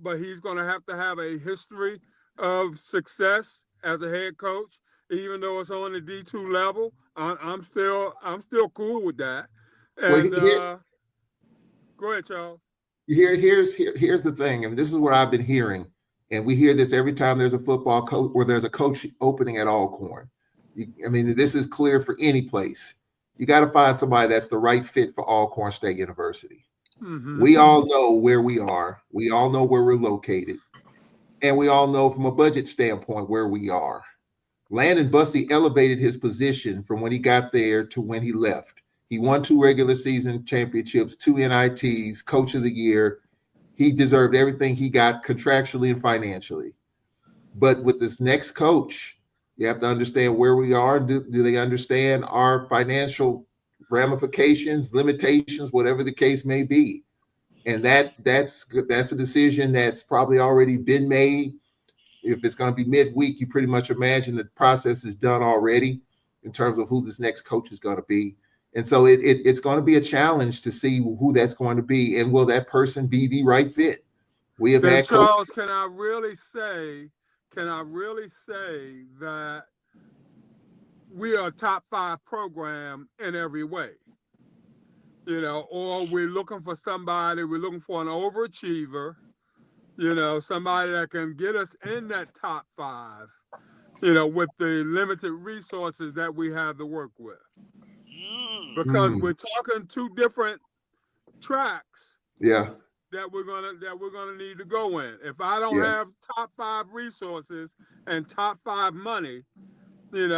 but he's gonna have to have a history of success as a head coach, even though it's on the D2 level. I'm still cool with that. And go ahead, Charles. Here's the thing, and this is what I've been hearing, and we hear this every time there's a football coach or there's a coach opening at Alcorn. This is clear for any place. You got to find somebody that's the right fit for Alcorn State University. Mm-hmm. We all know where we are. We all know where we're located. And we all know from a budget standpoint where we are. Landon Bussie elevated his position from when he got there to when he left. He won 2 regular season championships, 2 NITs, Coach of the Year. He deserved everything he got contractually and financially. But with this next coach, you have to understand where we are. Do they understand our financial ramifications, limitations, whatever the case may be? And that's a decision that's probably already been made. If it's going to be midweek, you pretty much imagine the process is done already in terms of who this next coach is going to be. And so it's going to be a challenge to see who that's going to be, and will that person be the right fit? We have had Charles, can I really say that we are a top 5 program in every way? Or we're looking for somebody, we're looking for an overachiever, somebody that can get us in that top 5, with the limited resources that we have to work with. Because we're talking 2 different tracks. Yeah. That we're gonna need to go in. If I don't have top 5 resources and top 5 money, can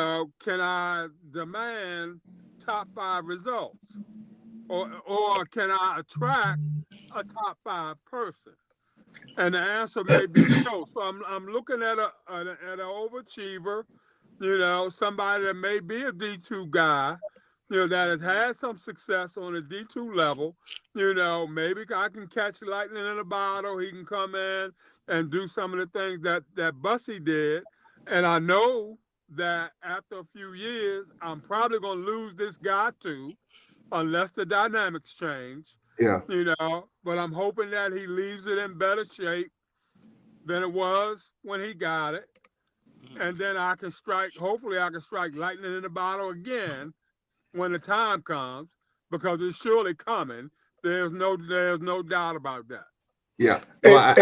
I demand top 5 results, or can I attract a top 5 person? And the answer may be no. So I'm looking at an overachiever, somebody that may be a D2 guy, that has had some success on a D2 level. Maybe I can catch lightning in a bottle. He can come in and do some of the things that Bussy did. And I know that after a few years, I'm probably going to lose this guy too, unless the dynamics change. Yeah. But I'm hoping that he leaves it in better shape than it was when he got it. And then hopefully I can strike lightning in the bottle again when the time comes, because it's surely coming. There's no doubt about that. Yeah. Well,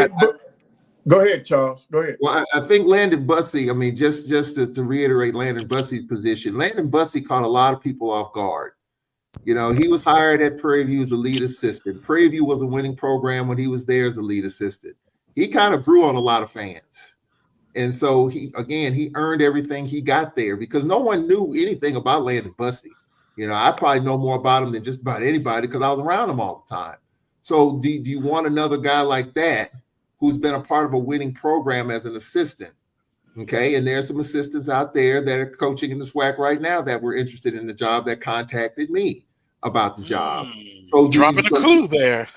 go ahead, Charles. Go ahead. Well, I think Landon Bussy, I mean, just to reiterate Landon Bussy's position, Landon Bussy caught a lot of people off guard. He was hired at Prairie View as a lead assistant. Prairie View was a winning program when he was there as a lead assistant. He kind of grew on a lot of fans. And so he earned everything he got there, because no one knew anything about Landon Bussy. I probably know more about him than just about anybody because I was around him all the time. So do you want another guy like that who's been a part of a winning program as an assistant? Okay, and there's some assistants out there that are coaching in the SWAC right now that were interested in the job that contacted me about the job. So dropping a clue there.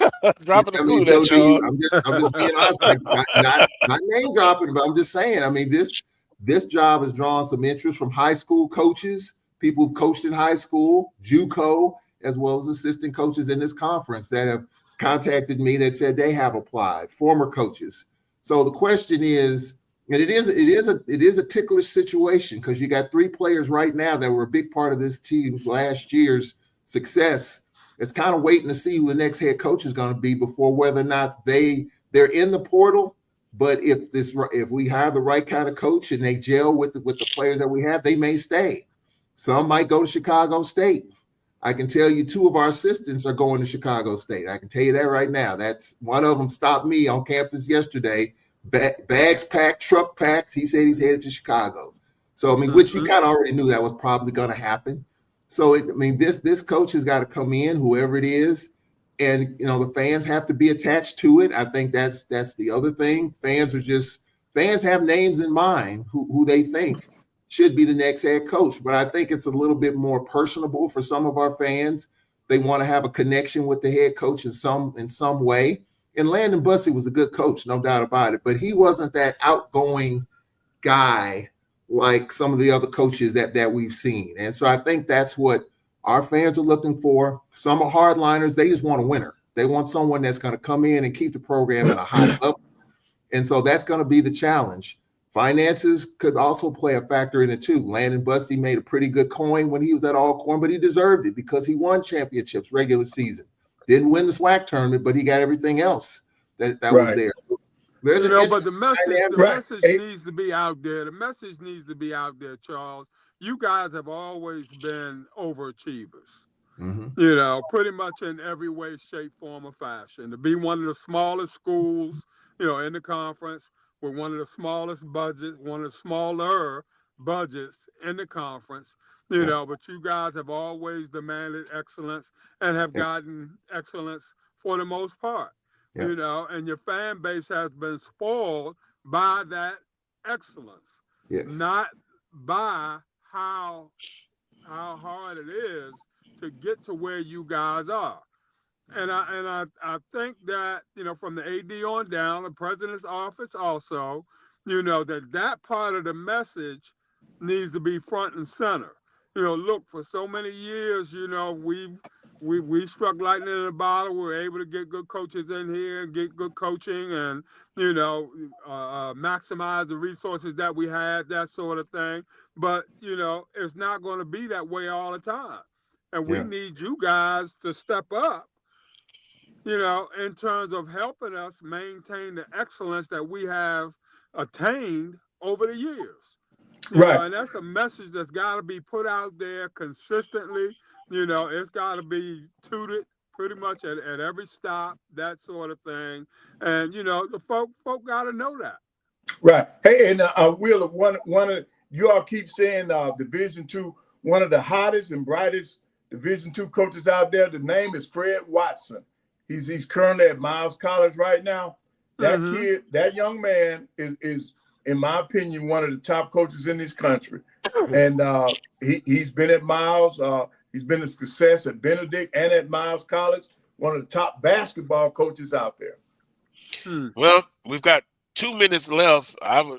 Dropping a clue there, Charles. I'm just being honest, like, not name dropping, but I'm just saying. I mean, this job has drawn some interest from high school coaches, people who've coached in high school, JUCO, as well as assistant coaches in this conference that have contacted me that said they have applied, former coaches. So the question is, and it is a ticklish situation, because you got 3 players right now that were a big part of this team's last year's success. It's kind of waiting to see who the next head coach is going to be before whether or not they're in the portal. But if we hire the right kind of coach and they gel with the players that we have, they may stay. Some might go to Chicago State. I can tell you 2 of our assistants are going to Chicago State. I can tell you that right now. That's one of them stopped me on campus yesterday. Bags packed, truck packed. He said he's headed to Chicago. So, I mean, which you kind of already knew that was probably going to happen. So, this coach has got to come in, whoever it is, and, the fans have to be attached to it. I think that's the other thing. Fans have names in mind who they think should be the next head coach. But I think it's a little bit more personable for some of our fans. They want to have a connection with the head coach in some way. And Landon Bussy was a good coach, no doubt about it. But he wasn't that outgoing guy like some of the other coaches that we've seen. And so I think that's what our fans are looking for. Some are hardliners. They just want a winner. They want someone that's going to come in and keep the program at a high level. And so that's going to be the challenge. Finances could also play a factor in it too. Landon Bussy made a pretty good coin when he was at Alcorn, but he deserved it because he won championships regular season. Didn't win the SWAC tournament, but he got everything else that was there. So but the message needs to be out there. The message needs to be out there, Charles. You guys have always been overachievers. Mm-hmm. Pretty much in every way, shape, form, or fashion. To be one of the smallest schools, in the conference, with one of the smallest budgets, one of the smaller budgets in the conference, but you guys have always demanded excellence and have gotten excellence for the most part, and your fan base has been spoiled by that excellence, not by how hard it is to get to where you guys are. And I think that, from the AD on down, the president's office also, that part of the message needs to be front and center. Look, for so many years, we struck lightning in a bottle. We were able to get good coaches in here and get good coaching and, maximize the resources that we had, that sort of thing. But, it's not going to be that way all the time. And we need you guys to step up, in terms of helping us maintain the excellence that we have attained over the years. And that's a message that's got to be put out there consistently. It's got to be tooted pretty much at every stop, that sort of thing. And, the folk got to know that. Right. Hey, and Wheeler, one of you all keep saying Division II, one of the hottest and brightest Division II coaches out there. The name is Fred Watson. He's currently at Miles College right now. That kid, that young man is, in my opinion, one of the top coaches in this country. And he's been at Miles. He's been a success at Benedict and at Miles College. One of the top basketball coaches out there. Well, we've got 2 minutes left. I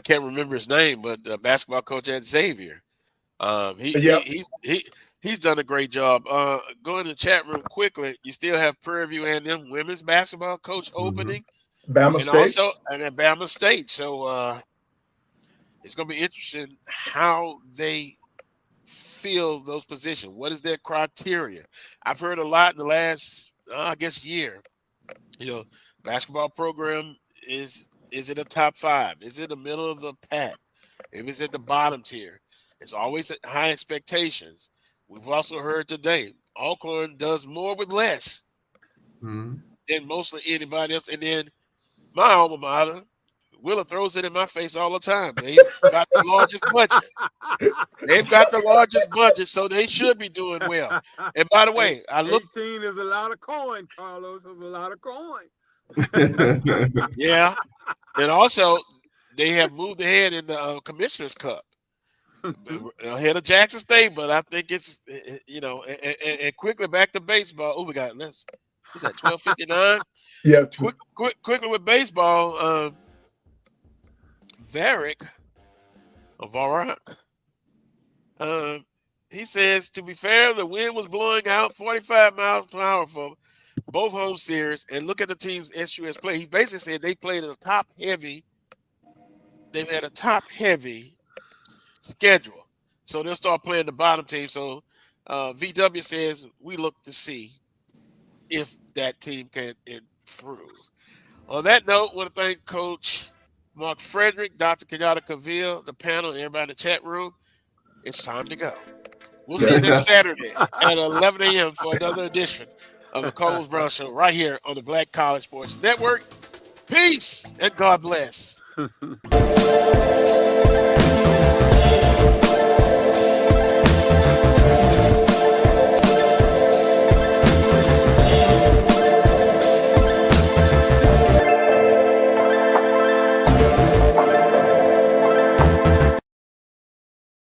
can't remember his name, but the basketball coach at Xavier. He's done a great job. Go in the chat room quickly. You still have Prairie View A&M women's basketball coach opening. Bama State. Also, and at Bama State. So it's going to be interesting how they fill those positions. What is their criteria? I've heard a lot in the last, year. Basketball program, is it a top 5? Is it the middle of the pack? If it's at the bottom tier, it's always at high expectations. We've also heard today, Alcorn does more with less than mostly anybody else. And then my alma mater, Willa throws it in my face all the time. They've got the largest budget. They've got the largest budget, so they should be doing well. And by the way, 18 is a lot of coin, Carlos. Is a lot of coin. Yeah. And also, they have moved ahead in the Commissioner's Cup. Ahead of Jackson State, but I think it's, and quickly back to baseball. Oh, we got this. What's that, 12:59? Yeah. Quickly with baseball, Varick, he says, to be fair, the wind was blowing out 45 miles per hour for both home series. And look at the teams SUS play. He basically said they played in a top-heavy. They've had a top-heavy schedule, so they'll start playing the bottom team. So VW says we look to see if that team can improve. On that note, I want to thank Coach Mark Frederick, Dr. Kenyatta Cavil, the panel, and everybody in the chat room. It's time to go. We'll see you next Saturday at 11 a.m. for another edition of the Carlos Brown Show right here on the Black College Sports Network. Peace and God bless.